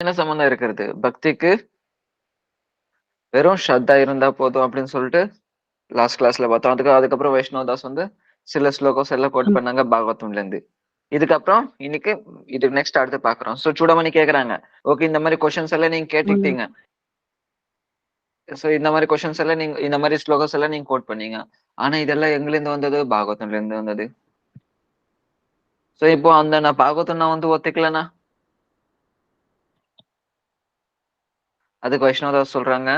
என்ன சம்மந்தம் இருக்கிறது? பக்திக்கு வெறும் ஸ்ரத்தா இருந்தா போதும் அப்படின்னு சொல்லிட்டு லாஸ்ட் கிளாஸ்ல பார்த்தோம். அதுக்கப்புறம் வைஷ்ணவ தாஸ் வந்து சில ஸ்லோகஸ் எல்லாம் கோட் பண்ணாங்க பாகவதம்ல இருந்து. இதுக்கப்புறம் இன்னைக்கு இது நெக்ஸ்ட் அடுத்து பாக்குறோம். சோ சூடமணி கேக்குறாங்க, ஓகே இந்த மாதிரி கொஸ்டின்ஸ் எல்லாம் நீங்க கேட்டுட்டீங்க. சோ இந்த மாதிரி கொஸ்டின்ஸ் எல்லாம் நீங்க இந்த மாதிரி ஸ்லோகஸ் எல்லாம் நீங்க கோட் பண்ணீங்க. ஆனா இதெல்லாம் எங்க இருந்து வந்தது? பாகவதம்ல இருந்து வந்தது. சோ இப்போ அந்த நான் பாகவதம் நான் வந்து ஒத்துக்கலனா அதுக்கு வைஷ்ணவதாஸ் சொல்றாங்க,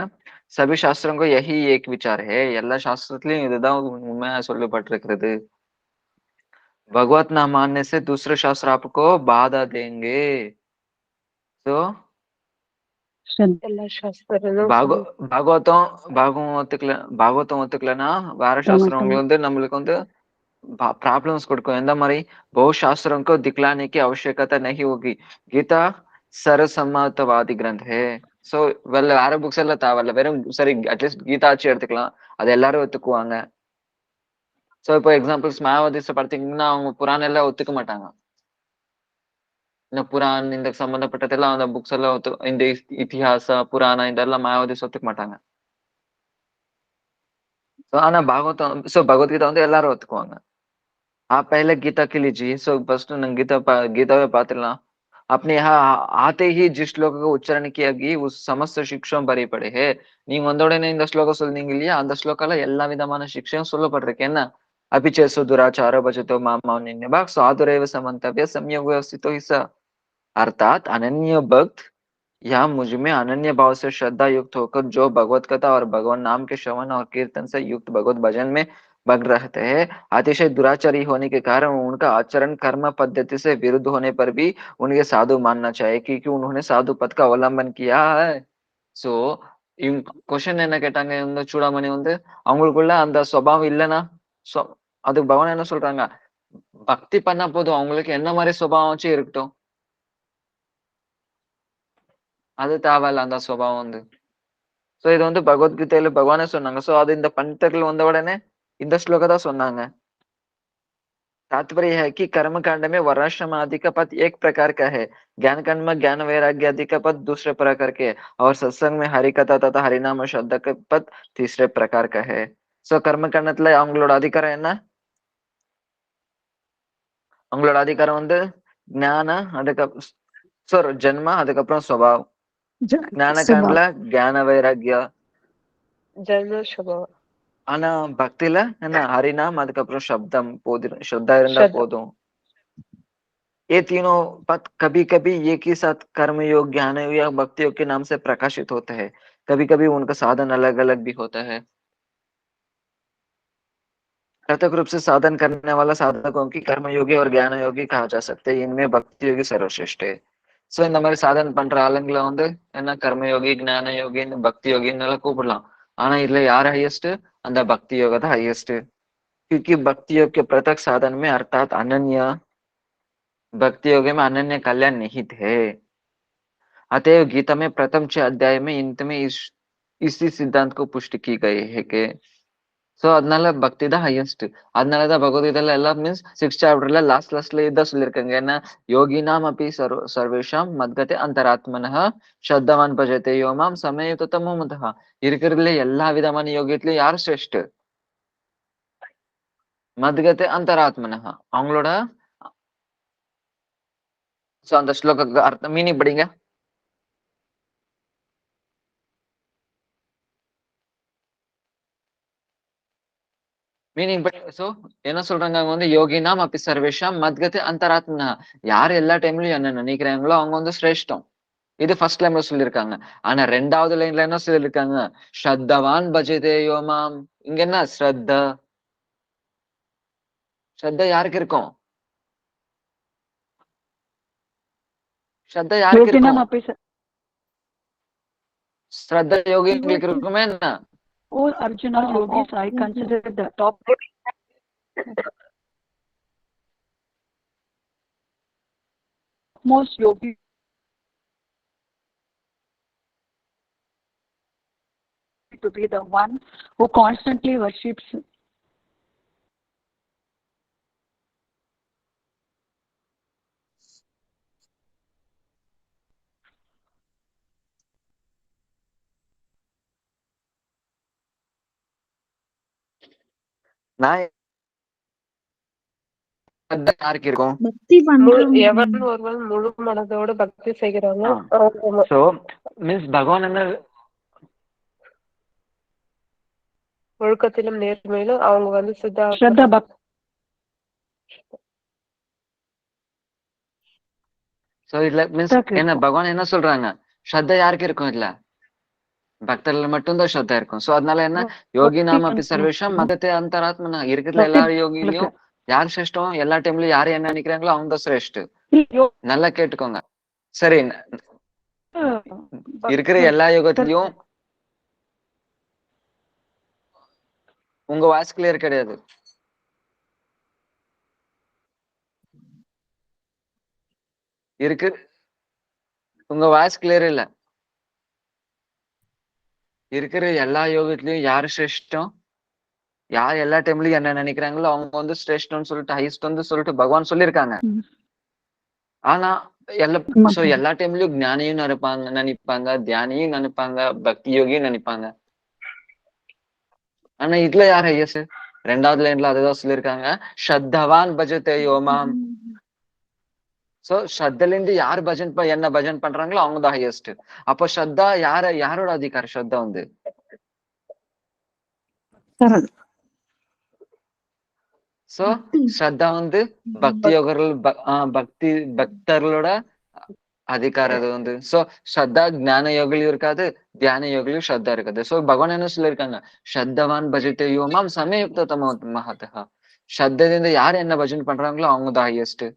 சபி சாஸ்திரங்கோ யஹி ஏக் விசார் ஹே. எல்லா சாஸ்திரத்திலயும் இதுதான் உண்மையா சொல்லப்பட்டிருக்கிறது. भगवत ना मानने से दूसरे शास्त्र आपको बाधा देंगे. तो எல்லா சாஸ்திரங்களும் பாகவ பாகவதம் பாகவதம் ஒத்துக்கலன்னா வேற சாஸ்திரம் வந்து நம்மளுக்கு வந்து प्रॉब्लम्स கொடுக்கும். எந்த மாதிரி? बहुत शास्त्रों को दिखलाने की आवश्यकता नहीं होगी. गीता सर्वसम्मतवादी ग्रंथ है. சோ வேற புக்ஸ் எல்லாம் தேவையில்ல, வெறும் சரி அட்லீஸ்ட் கீதாச்சு எடுத்துக்கலாம், அது எல்லாரும் ஒத்துக்குவாங்க. சோ இப்போ எக்ஸாம்பிள்ஸ் மாயாவதிஸ் பார்த்தீங்கன்னா அவங்க புராணம் எல்லாம் ஒத்துக்க மாட்டாங்க. இந்த புராண் இந்த சம்பந்தப்பட்டதெல்லாம் அந்த புக்ஸ் எல்லாம் இந்த இतिहास புராணம் இதெல்லாம் மாயாவதிஸ் ஒத்துக்க மாட்டாங்க. ஆனா பாகவதம் பகவத்கீதா வந்து எல்லாரும் ஒத்துக்குவாங்க. आप पहले गीता के लीजिए. सो फर्स्ट गीता में पात्रला अपने यहाँ आते ही जिस श्लोक का उच्चारण किया गई उस समस्त शिक्षाओं भरे पड़े है. நீங்க வந்த உடனே இந்த ஸ்லோகம் சொல்றீங்க இல்லையா, அந்த ஸ்லோகால எல்லா விதமான சிக்ஷையும் சொல்லப்பட்டிருக்கு. என்ன? அபிச்சேசு துராச்சார பஜதோ மாம் भाग साधुरेव समन्तव्य संयोग व्यवस्थितो ही स. अर्थात अनन्य भक्त या मुझ में अनन्य भाव से श्रद्धा युक्त होकर जो भगवत कथा और भगवान नाम के श्रवण और कीर्तन से युक्त भगवत भजन में मग्न रहते हैं, अतिशय दुराचारी होने के कारण उनका आचरण कर्म पद्धति से विरुद्ध होने पर भी उन्हें साधु मानना चाहिए, क्योंकि उन्होंने साधु पद का अवलंबन किया है. சோ கொஸ்டின் என்ன கேட்டாங்க இந்த சூடாமணி வந்து, அவங்களுக்குள்ள அந்த சுபாவம் இல்லைன்னா அதுக்கு பகவான் என்ன சொல்றாங்க? பக்தி பண்ணா போதும், அவங்களுக்கு என்ன மாதிரி சுபாவம் வச்சு இருக்கட்டும், அது தேவையில்ல அந்த சுபாவம் வந்து. சோ இது வந்து பகவத்கீதையில பகவானே சொன்னாங்க. சோ அது இந்த பண்டிதர்கள் வந்த உடனே இந்த ஸ்லோக தான் சொன்னாங்க. तात्पर्य है कि कर्म कांड में वर्णाश्रम आदि का पद एक प्रकार का है, ज्ञान कांड में ज्ञान वैराग्य आदि का पद दूसरे प्रकार के है, और सत्संग में हरि कथा तथा हरिनाम और श्रद्धा का पद तीसरे प्रकार का है. சோ கர்ம காண்டத்துல அவங்களோட அதிகாரம் என்ன? அவங்களோட அதிகாரம் வந்து ஞான, அதுக்கு ஜென்ம, அதுக்கப்புறம் ஸ்வபாவ். ஞான காண்டல ஞான வைராகிய, ஜென்ம ஸ்வபாவம். ஆனா பக்தியில என்ன? ஹரிநாம், அதுக்கப்புறம் சப்தம் போதும், ஸ்ரத்தா இருந்தா போதும். ये तीनों पद कभी कभी एक ही साथ कर्म योग, ज्ञान योग या भक्ति योग के नाम से प्रकाशित होते हैं. कभी कभी उनका साधन अलग अलग भी होता है. प्रत्यक्ष रूप से साधन करने वाला साधकों की कर्म योगी और ज्ञान योगी कहा जा सकते हैं. इनमें भक्ति योगी सर्वश्रेष्ठ है. சோ இந்த மாதிரி சாதனை பண்ற ஆளுங்களை வந்து என்ன கர்மயோகி, ஞான யோகி, பக்தி யோகின்னு எல்லாம் கூப்பிடலாம். ஆனா இதுல யார் ஹையஸ்ட்? அந்த பக்தி யோக தான் ஹையஸ்ட். क्योंकि भक्ति योग के प्रत्यक्ष साधन में अर्थात अनन्य भक्ति योग में अनन्य कल्याण निहित है. अतएव गीता में प्रथम 6 अध्याय में इनमें इसी सिद्धांत को पुष्टि की गई है कि சோ அதனால பக்தி தான் ஹையஸ்ட். அதனாலதான் பகவத்கீதையில எல்லாம் மீன்ஸ் 6 சாப்டர்ல லாஸ்ட்ல இதான் சொல்லியிருக்காங்க. என்ன? யோகினாம் அப்படி சர்வேஷாம் மத்கதே அந்தராத்மனஹ ஸ்ரத்தவான் பஜதே யோமாம் சமயயுக்தமோ மதஹ. இருக்கிறதுல எல்லா விதமான யோகியத்திலயும் யார் சிரேஷ்ட? மத்கதே அந்தராத்மனஹ. அவங்களோட சோ அந்த ஸ்லோக அர்த்தம் மீனிங் படிங்க. மீனிங் படி. சோ என்ன சொல்றாங்க அவங்க வந்து யோகினாம் அப்படி சர்வேஷாம் மத்கதே அந்தராத்மனா. யார் எல்லா டைம்லயும் என்ன நினைக்கிறாங்களோ அவங்க வந்து சிரேஷ்டம். இது ஃபர்ஸ்ட் லைன்ல சொல்லியிருக்காங்க. ஆனா ரெண்டாவது லைன்ல என்ன சொல்லியிருக்காங்க? ஸ்ரத்தவான் பஜதே யோமாம். இங்க என்ன ஸ்ரத்தா? ஸ்ரத்தா யாருக்கு இருக்கும்? ஸ்ரத்தா யாருக்கு இருக்கும்? ஸ்ரத்தா யோகிங்களுக்கு இருக்குமே என்ன? All Arjuna yogis, I consider the top most yogi to be the one who constantly worships நான் யாருக்கு இருக்கும்? பக்தி பண்றவங்க எவன் ஒருவன் முழு மனதோடு பக்தி செய்கிறானோ ஆ. அவங்க சோ மீன்ஸ் பகவான் என்ன ஒழுக்கத்திலும் நேர்மையிலும் அவங்க வந்து Shraddha Bhakti. சோ இதுல மீன்ஸ் பக்தருக்கு என்ன இருக்கும். பகவான் என்ன சொல்றாங்க? ஸ்ரத்த யாருக்கு இருக்கும்? இல்ல பக்தர்கள் மட்டும்தான் ஸ்ரத்த இருக்கும். சோ அதனால என்ன யோகி பக்தி நாம அப்படி பண்றவங்க. சர்வேஷம் மதத்தை அந்தராத்மனா இருக்கிற பக்தி எல்லா பண்றவங்களுக்கு. யோகிலையும் யார் சிரேஷ்டம்? எல்லா டைம்லயும் யாரு என்ன நினைக்கிறாங்களோ அவங்க தான் சிரேஷ்டு. நல்லா கேட்டுக்கோங்க. சரி, இருக்கிற எல்லா யோகத்திலயும் உங்க வாய்ஸ் கிளியர் கிடையாது. இருக்கு, உங்க வாய்ஸ் கிளியர் இல்ல. இருக்கிற எல்லா யோகத்திலயும் யாரு சிரேஷ்டம்? யார் எல்லா டைம்லயும் என்ன நினைக்கிறாங்களோ அவங்க வந்து சிரேஷ்டம்னு சொல்லிட்டு ஹைஸ்ட் வந்து சொல்லிட்டு பகவான் சொல்லியிருக்காங்க. ஆனா எல்லா டைம்லயும் ஞானியும் நினைப்பாங்க, தியானியும் நினைப்பாங்க, பக்தி யோகியும் நினைப்பாங்க. ஆனா இதுல யார் ஹையஸ்ட்? 2வது லைன்ல அதுதான் சொல்லியிருக்காங்க, ஸ்ரத்தவான் பஜதே யோமாம். சோ ஸ்ரத்தல இருந்து யார் என்ன பஜன் பண்றாங்களோ அவங்க தான் ஹையஸ்ட். அப்போ ஸ்ரத்தா யாரோட அதிகாரம்? ஸ்ரத்தா வந்து சோ ஸ்ரத்தா வந்து பக்தர்களோட அதிகாரம் அது வந்து. சோ ஸ்ரத்தா ஞான யோகிலையும் இருக்காது, தியான யோகிலையும் ஸ்ரத்தா இருக்காது. சோ பகவான் என்ன சொல்லியிருக்காங்க? ஸ்ரத்தவான் பஜதே யோமாம் சமயுக்த தமோ மஹதஹ. ஸ்ரத்திலிருந்து யார் என்ன பஜன் பண்றாங்களோ அவங்க தான் ஹையஸ்ட்.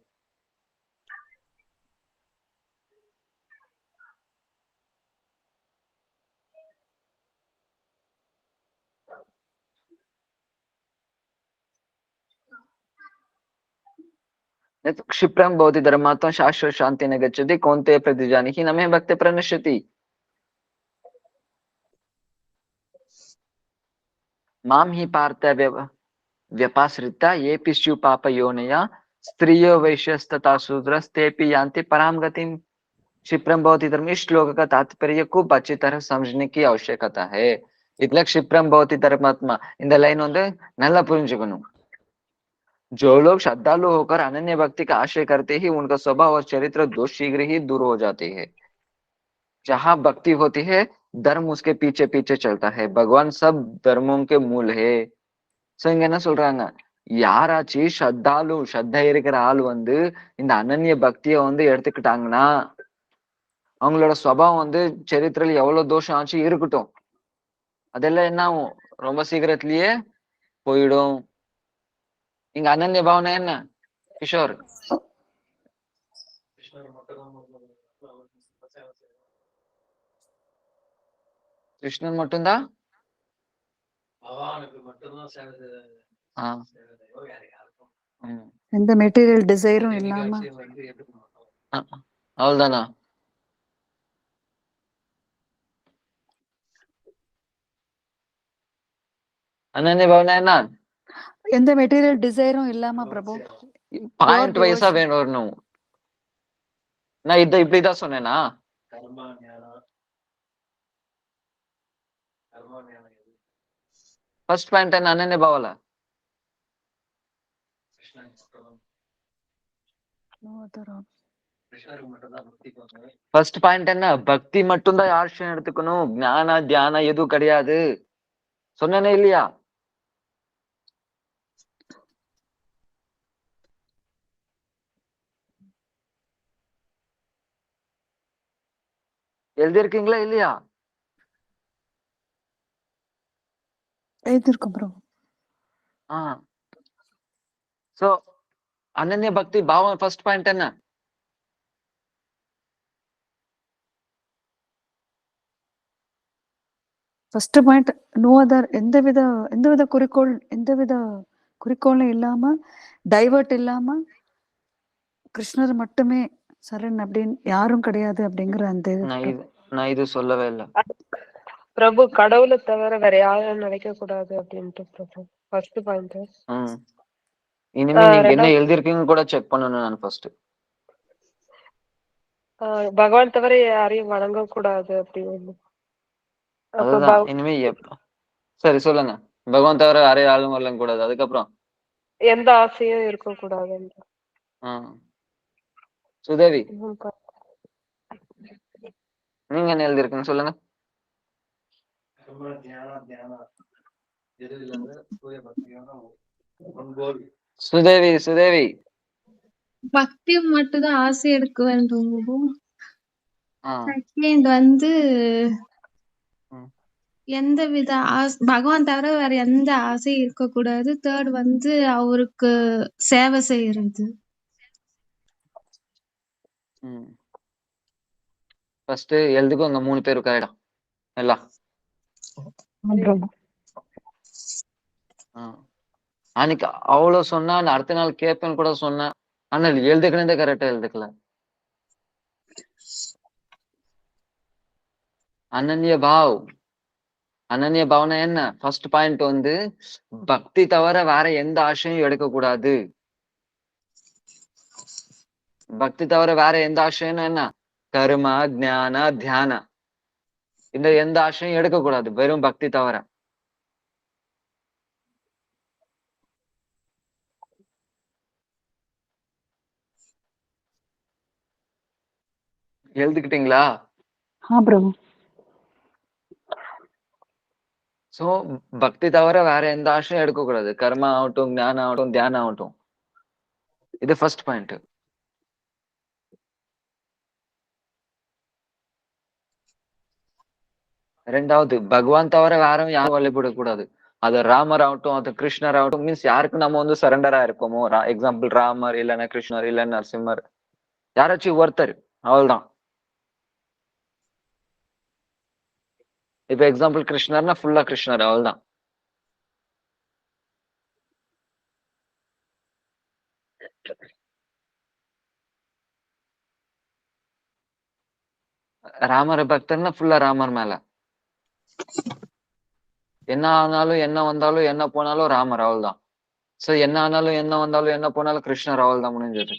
क्षिप्रं भवति धर्मात्मा शाश्वत शांति न गच्छति कौन्तेय प्रतिजानीहि न मे भक्ते प्रणश्यति माम ही पार्थ व्यपाश्रिता येऽपि स्युः पापयोनयः स्त्रियो वैश्यस्तथा शूद्रस्तेऽपि यान्ति पराम गतिम. क्षिप्रम भवति धर्म, इस श्लोक का तात्पर्य खूब अच्छी तरह समझने की आवश्यकता है. இதுல क्षिप्रम भवति धर्मात्मा இந்த லைன் வந்து நல்லா புரிஞ்சுக்கணும். जो लोग श्रद्धालु होकर अनन्य भक्ति का आश्रय करते ही उनका स्वभाव और चरित्र दोष शीघ्र ही दूर हो जाते हैं. जहां भक्ति होती है धर्म उसके पीछे पीछे चलता है. भगवान सब धर्मों के मूल है. சோ இங்க என்ன சொல்றாங்க? யாராச்சு ஸ்ரத்த இருக்கிற ஆள் வந்து இந்த அனன்ய பக்திய வந்து எடுத்துக்கிட்டாங்கன்னா அவங்களோட சுபாவம் வந்து சரித்திரத்துல எவ்வளவு தோஷம் ஆச்சு இருக்கட்டும், அதெல்லாம் என்ன ஆகும்? ரொம்ப சீக்கிரத்திலேயே போயிடும். இங்க அனன்ய பாவனை என்ன கிஷோர்? கிருஷ்ணன் மட்டும்தான் எந்த மெட்டீரியல் டிசைரும் இல்லாம அவ்வளவுதானா? அனன்ய பாவனை என்ன? எந்த மெட்டீரியல் டிசைரும் இல்லாம பிரபு பாயிண்ட் வைஸா வரணும். நான் இப்படிதான் சொன்னேனா? ஃபர்ஸ்ட் பாயிண்ட் என்ன? அனன்ய பாவல ஃபர்ஸ்ட் பாயிண்ட் என்ன? பக்தி மட்டும்தான் யாருஷம் எடுத்துக்கணும், ஞான தியானம் எதுவும் கிடையாது. சொன்னனே இல்லையா? எழுதியிருக்கீங்களா இல்லையா? எழுதிருக்கோம் பிரபு. சோ அனன்ய பக்தி பாவம் ஃபர்ஸ்ட் பாயிண்ட் என்ன? ஃபர்ஸ்ட் பாயிண்ட் நோ அதர், எந்தவித குறிக்கோளும் இல்லாம டைவர்ட் இல்லாம கிருஷ்ணர் மட்டுமே சரண் அப்படின்னு யாரும் கிடையாது அப்படிங்கிற அந்த நான் இது சொல்லவே இல்லை பிரபு. கடவுளை தவிர வேற யாரும் நினைக்க கூடாது அப்படின்ட்டு பிரபு ஃபர்ஸ்ட் பாயிண்ட். இனிமே நீங்க என்ன எழுதிருக்கீங்க கூட செக் பண்ணணும். நான் ஃபர்ஸ்ட் பகவான் தவிர யாரையும் வணங்க கூடாது அப்படின்னு. அதுதான் இனிமே. சரி சொல்லுங்க. பகவான் தவிர வேற யாரும் வரலாம் கூடாது. அதுக்கப்புறம் எந்த ஆசையும் இருக்கக்கூடாது. சுதேவி நீங்க என்ன எழுதிருக்குன்னு சொல்லுங்க. சுதேவி பக்தி மட்டும்தான் ஆசை எடுக்க வேண்டும். செகண்ட் வந்து எந்த வித பகவான் தவிர வேற எந்த ஆசையும் இருக்கக்கூடாது. தேர்ட் வந்து அவருக்கு சேவை செய்யறது. ஃபர்ஸ்ட் எழுதுக்கோங்க 3 பேருக்கு ஆயிடும் எல்லாம். அன்னைக்கு அவ்வளவு சொன்னா அடுத்த நாள் கேட்பேன்னு கூட சொன்னேன். ஆனா எழுதுக்கணும் கரெக்டா எழுதுக்கல. அனன்ய பாவனா என்ன? ஃபர்ஸ்ட் பாயிண்ட் வந்து பக்தி தவிர வேற எந்த ஆசையும் எடுக்கக்கூடாது. பக்தி தவிர வேற எந்த ஆசையும் என்ன? கர்ம, ஞான, தியான, இந்த எந்த ஆசையும் எடுக்கக்கூடாது, வெறும் பக்தி தவிர. எழுதுக்கிட்டீங்களா? சோ பக்தி தவிர வேற எந்த ஆசையும் எடுக்கக்கூடாது. கர்மா ஆகட்டும், ஞானம் ஆகட்டும், தியானம் ஆகட்டும். இது ஃபர்ஸ்ட் பாயிண்ட். ரெண்டாவது, பகவான் தவிர வேற யாரும் வழிபடக்கூடாது. அது ராமர் ஆகட்டும், அது கிருஷ்ணர் ஆகட்டும், மீன்ஸ் யாருக்கு நம்ம வந்து சரண்டரா இருப்போமோ, எக்ஸாம்பிள் ராமர் இல்லைன்னா கிருஷ்ணர் இல்ல நரசிம்மர், யாராச்சும் ஒருத்தர், அவ்வளவுதான். இப்ப எக்ஸாம்பிள் கிருஷ்ணர்னா ஃபுல்லா கிருஷ்ணர், அவ்வளவுதான். ராமர் பக்தர்னா ஃபுல்லா ராமர் மேல. என்ன ஆனாலும் என்ன வந்தாலும் என்ன போனாலும் ராமர், அவ்வளவுதான். சோ என்ன ஆனாலும் என்ன வந்தாலும் என்ன போனாலும் கிருஷ்ணர், அவ்வளவுதான், முடிஞ்சது.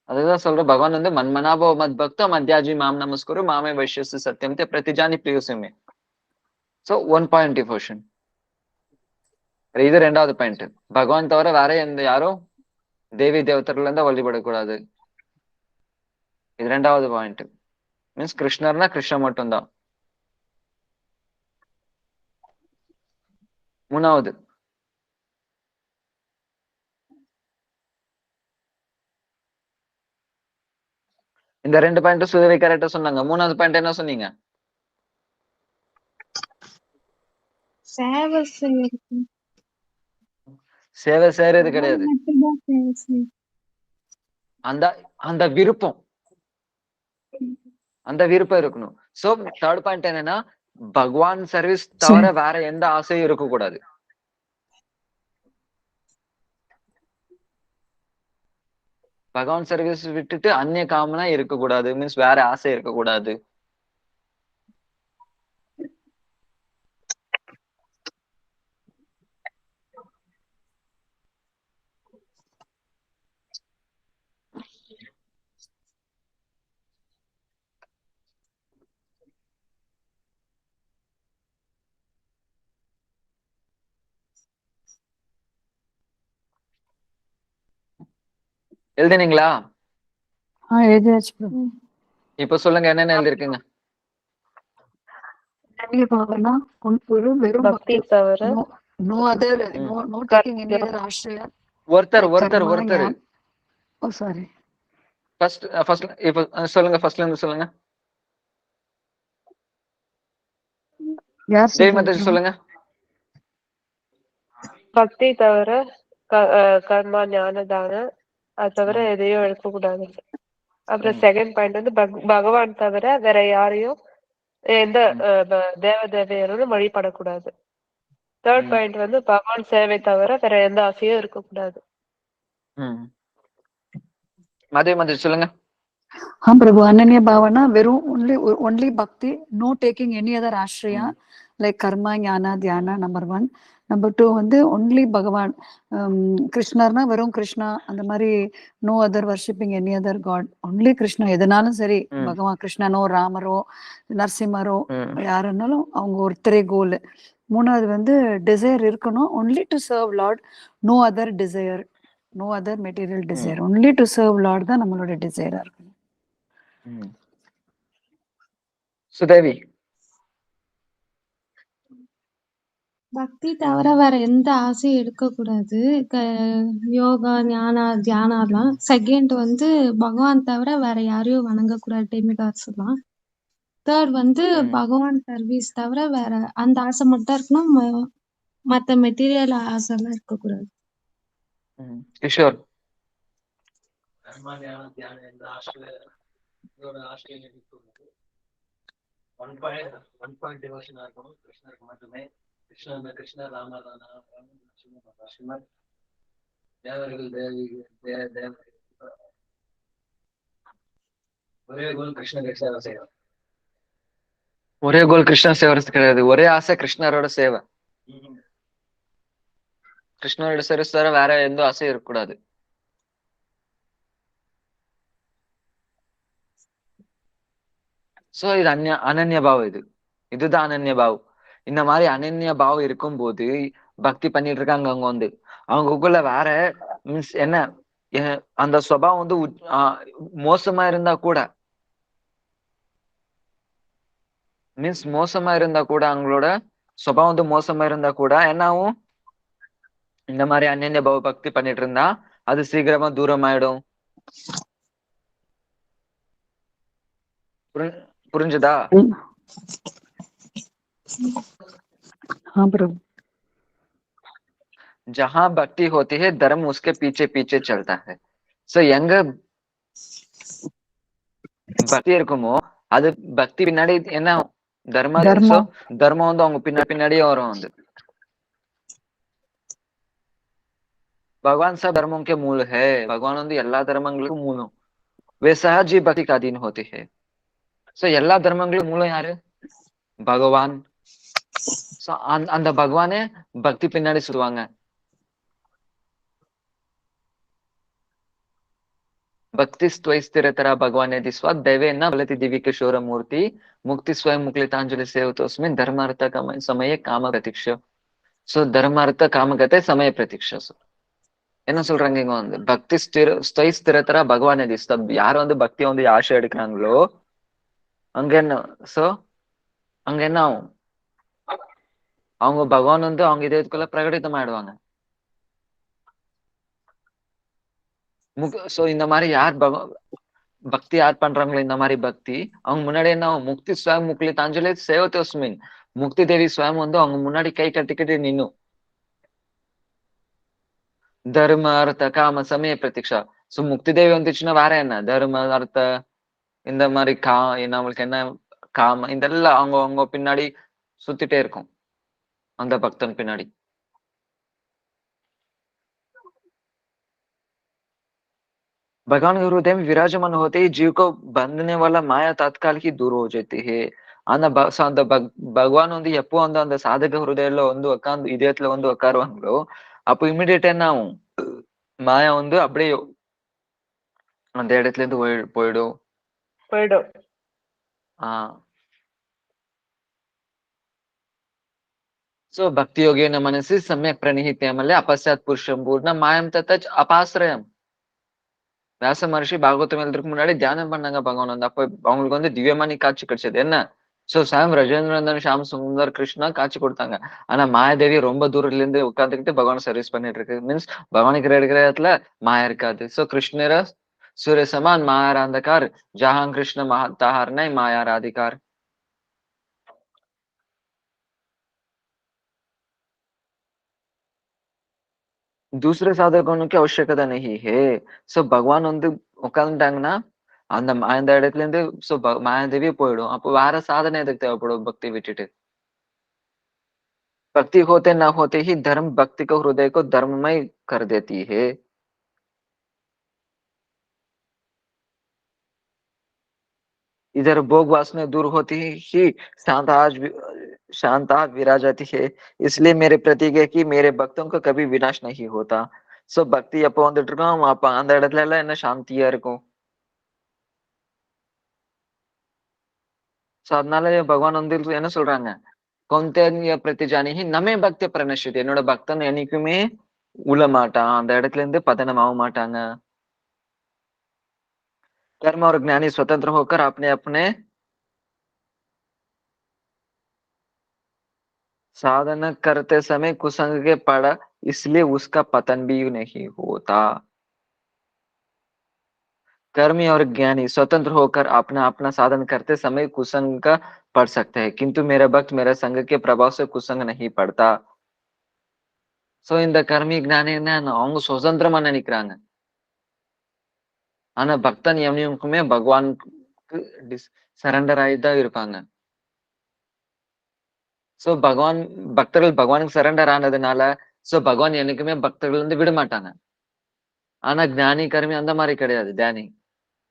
அதுதான் சொல்ற பகவான் வந்து மன்மனாபோ மத் பக்த மத்யாஜி மாம் நமஸ்குரு மாமே வைஷ்யசு சத்தியம் தே பிரதிஜானி பிரியுசுமே. So 1 point devotion. இது ரெண்டாவது பாயிண்ட். பகவான் தவிர வேற எந்த யாரும் தேவி தேவத்தர்ல இருந்தா வழிபடக்கூடாது. இது ரெண்டாவது பாயிண்ட். மீன்ஸ் கிருஷ்ணர்னா கிருஷ்ணர் மட்டும்தான். மூணாவது, இந்த 2 பாயிண்ட் சுதவி கரெக்டா சொன்னாங்க. மூணாவது பாயிண்ட் என்ன சொன்னீங்க? சேவை செய்யறது. சேவை செய்யறது கிடையாது, மட்டும்தான் சேவை செய்யறது. அந்த விருப்பம் இருக்கணும். சோ தேர்ட் பாயிண்ட் என்னன்னா, பகவான் சர்வீஸ் தவிர வேற எந்த ஆசையும் இருக்கக்கூடாது. பகவான் சர்வீஸ் விட்டுட்டு அந்நிய காமனா இருக்கக்கூடாது, மீன்ஸ் வேற ஆசை இருக்கக்கூடாது. எழுதினீங்களா? எழுதியாச்சு. இப்ப சொல்லுங்க என்னென்ன எழுதிருக்குங்க. பக்தி தவிர ஒருத்தர் இப்ப சொல்லுங்க, ஃபர்ஸ்ட்ல இருந்து சொல்லுங்க. சொல்லுங்க. பக்தி தவிர கர்மா, ஞான, தான, அது தவிர எதையும் எடுக்கக்கூடாது. அப்புறம் செகண்ட் பாயிண்ட் வந்து பகவான் தவிர வேற யாரையும் எந்த தேவதையரும் வழிபடக்கூடாது. தேர்ட் பாயிண்ட் வந்து பகவான் சேவை தவிர வேற எந்த ஆசையும் இருக்கக்கூடாது. அதே மாதிரி சொல்லுங்க. பிரபு, அனன்ய பாவனா வெறும் only bhakti, no taking any other ashraya like karma, jnana, dhyana, number 1. Number 2 வந்து ஒன்லி பகவான். கிருஷ்ணர்னா வெறும் கிருஷ்ணா அந்த மாதிரி no other worshipping any other god, only Krishna. எதுனாலும் சரி பகவான் கிருஷ்ணனோ ராமரோ நரசிம்மரோ யாருன்னாலும் அவங்க ஒருத்தரே கோல். மூணாவது வந்து டிசைர் இருக்கணும், only to serve lord, no other desire, no other material desire, only to serve lord தான் நம்மளோட டிசைரா இருக்கணும். சுதேவி. பக்தி தவிர வேற எந்த ஆசையும் இருக்கக்கூடாது. யோகா ஞானம் தியானம்லாம். செகண்ட் வந்து பகவான் தவிர வேற யாரையும் வணங்கக்கூடாது, டெமிகாட்ஸ் எல்லாம். தேர்ட் வந்து பகவான் சர்வீஸ் தவிர வேற அந்த ஆசை மட்டும் இருக்கணும், மத்த மெட்டீரியல் ஆசை எல்லாம் இருக்கக்கூடாது. கிஷோர். கிருஷ்ணர் ராமதானா தேவர்கள் தேவர்கள் ஒரே கோல் கிருஷ்ணர் சேவை செய்யணும். ஒரே கோல் கிருஷ்ணர் சேவை கிடையாது, ஒரே ஆசை கிருஷ்ணரோட சேவை. கிருஷ்ணரோட சேவை தவிர வேற எந்த ஆசையும் இருக்கக்கூடாது. சோ இது அனன்ய பாவம். இதுதான் அனன்ய பாவம். இந்த மாதிரி அனன்ய பாவம் இருக்கும் போது பக்தி பண்ணிட்டு இருக்காங்க. அவங்க வந்து அவங்களுக்குள்ள வேற மீன்ஸ் என்ன, அந்த சுபாவம் வந்து மோசமா இருந்தா கூட, மீன்ஸ் மோசமா இருந்தா கூட, அவங்களோட சுபாவம் வந்து மோசமா இருந்தா கூட என்ன ஆகும், இந்த மாதிரி அனன்ய பாவ பக்தி பண்ணிட்டு இருந்தா அது சீக்கிரமா தூரம் ஆயிடும். புரிஞ்சுதா? जहां भक्ति होती है धर्म उसके पीछे पीछे चलता है. सो எங்க பக்தி இருக்குமோ அது பக்தி பின்னாடி என்ன தர்மம் வந்து அவங்க பின்னாடியே வரும். வந்து भगवान सब धर्मों के मूल है. भगवान வந்து எல்லா தர்மங்களுக்கும் மூலம். वे सहज ही भक्ति का अधीन होते हैं. சோ எல்லா தர்மங்களுக்கும் மூலம் யாரு? பகவான். சோ அந்த பகவானே பக்தி பின்னாடி சொல்லுவாங்க. भक्ति स्थिरतरा भगवान यदि स्वदैवे न बलति दिव्य किशोर मूर्ति मुक्ति स्वयं मुक्लितांजलि सेवतोस्मिन् धर्मार्थ समय काम प्रतीक्षा. सो धर्मार्थ कामगते समय प्रतीक्षा. என்ன சொல்றாங்க இங்க வந்து, பக்தி ஸ்திரத்தரா பகவான் எதி, யார் வந்து பக்தியை வந்து ஆசை எடுக்கிறாங்களோ அங்க என்ன, சோ அங்க என்ன ஆகும், அவங்க பகவான் வந்து அவங்க இதயத்துக்குள்ள பிரகடிதம் ஆயிடுவாங்க. சோ இந்த மாதிரி யார் பக்தி யார் பண்றாங்களோ இந்த மாதிரி பக்தி, அவங்க முன்னாடி என்ன ஆகும், முக்தி ஸ்வயம் முக்லிதாஞ்சலி சேவதோஸ்மின், முக்தி தேவி ஸ்வயம் வந்து அவங்க முன்னாடி கை கட்டிக்கிட்டு நின்னும். தர்ம அர்த்த காம சமய பிரதீட்சா. சோ முக்தி தேவி வந்துச்சுன்னா வேற என்ன, தர்ம அர்த்த இந்த மாதிரி நம்மளுக்கு என்ன காம இதெல்லாம் அவங்க அவங்க பின்னாடி சுத்திட்டே இருக்கும் அந்த பக்தன் பின்னாடி. भगवान के हृदय में विराजमान होते ही जीव को बंधने वाला माया तात्काल ही दूर हो जाती है. அந்த பகவான் வந்து எப்போ வந்து அந்த சாதக ஹிருதயில வந்து உட்காந்து இதயத்துல வந்து உட்காருவாங்களோ அப்போ இமிடியேட்டா என்ன ஆகும், மாயா வந்து அப்படியே அந்த இடத்துல இருந்து போயிடும். सो भक्ति योगे न मनसी सम्यक प्रणिहिते मल्ले अपश्चात पुरुषम पूर्ण मायम ततच अपाश्रயம். வியாச மகர்ஷி பாகவதம் எழுதுறதுக்கு முன்னாடி தியானம் பண்ணாங்க பகவான் வந்து. அப்ப அவங்களுக்கு வந்து திவ்யமானி காட்சி கிடைச்சது என்ன, சோ சாம் ரஜேந்திரநந்தன் ஷாம் சுந்தர் கிருஷ்ணா காட்சி கொடுத்தாங்க. ஆனா மாயாதேவி ரொம்ப தூரத்துல இருந்து உட்காந்துக்கிட்டு பகவான் சர்வீஸ் பண்ணிட்டு இருக்கு. மீன்ஸ் பகவானுக்கு இருக்கிற இடத்துல மாயா இருக்காது. சோ கிருஷ்ணர सूर्य समान माया अंधकार जहां कृष्ण ताहार नहीं माया राधिकार. दूसरे साधकों की आवश्यकता नहीं है. सो भगवान வந்து உட்கார்ந்துட்டாங்கன்னா அந்த இடத்துல இருந்து சோ மாயாதேவி போயிடும். அப்போ வேற சாதனை எதுக்கு தேவைப்படும் பக்தி விட்டுட்டு. भक्ति होते ना होते ही धर्म भक्ति को हृदय को धर्ममय कर देती है. इधर भोग वासना दूर होती ही शांत शांता विराजती है, इसलिए मेरे प्रतीक है कि मेरे भक्तों का कभी विनाश नहीं होता. சோ பக்தி எப்போ வந்துட்டு இருக்கோம் அப்ப அந்த இடத்துல எல்லாம் என்ன சாந்தியா இருக்கும். சோ அதனால பகவான் வந்து என்ன சொல்றாங்க, கௌந்தேய பிரதிஜானிஹி நமே பக்தி பிரணஷ்யதி, என்னோட பக்தன் என்னைக்குமே உள்ள மாட்டான், அந்த இடத்துல இருந்து पतनम ஆக மாட்டாங்க. कर्म और ज्ञानी स्वतंत्र होकर अपने अपने साधना करते समय कुसंग के पड़ा, इसलिए उसका पतन भी नहीं होता. कर्मी और ज्ञानी स्वतंत्र होकर अपना अपना साधन करते समय कुसंग का पढ़ सकते हैं, किंतु मेरा भक्त मेरा संग के प्रभाव से कुसंग नहीं पड़ता. சோ இந்த கர்மி ஞானின்னா அவங்க சுதந்திரமா நினைக்கிறாங்க. ஆனா பக்தன் எவனையுமே பகவானுக்கு சரண்டர் ஆகி தான் இருப்பாங்க. சோ பக்தர்கள் பகவானுக்கு சரண்டர் ஆனதுனால சோ பகவான் என்னைக்குமே பக்தர்கள் வந்து விட மாட்டாங்க. ஆனா ஞானி கர்மி அந்த மாதிரி கிடையாது. தியானி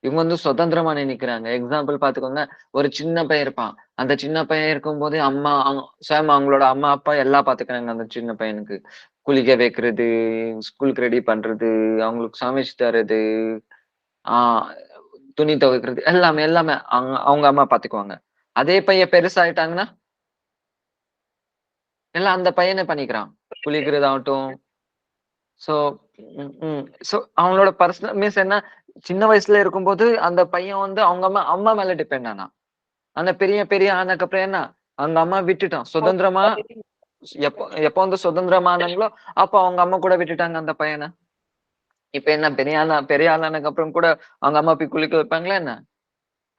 இவங்க வந்து சுதந்திரமா நினைக்கிறாங்க. எக்ஸாம்பிள் பாத்துக்கோங்க, ஒரு சின்ன பையன் இருப்பான். அந்த சின்ன பையன் இருக்கும்போது சுயம் அவங்களோட அம்மா அப்பா எல்லாம் பாத்துக்கிறாங்க. அந்த சின்ன பையனுக்கு குளிக்க வைக்கிறது, ஸ்கூலுக்கு ரெடி பண்றது, அவங்களுக்கு சமைச்சு தர்றது, ஆஹ் துணி துவைக்கிறது, எல்லாமே எல்லாமே அவங்க அம்மா பாத்துக்குவாங்க. அதே பையன் பெருசாயிட்டாங்கன்னா எல்லாம் அந்த பையனை பண்ணிக்கிறான். குளிக்கிறதாகட்டும். சோ சோ அவங்களோட பர்சனல் மீன்ஸ் என்ன, சின்ன வயசுல இருக்கும்போது அந்த பையன் வந்து அவங்க அம்மா அம்மா மேல டிபெண்ட் ஆனான். ஆனா பெரிய பெரிய ஆனதுக்கு அப்புறம் என்ன, அவங்க அம்மா விட்டுட்டான் சுதந்திரமா. எப்போ எப்போ வந்து சுதந்திரமானாங்களோ அப்ப அவங்க அம்மா கூட விட்டுட்டாங்க அந்த பையனை. இப்ப என்ன பெரிய ஆளானதுக்கு அப்புறம் கூட அவங்க அம்மா போய் குளிக்க வைப்பாங்களா என்ன?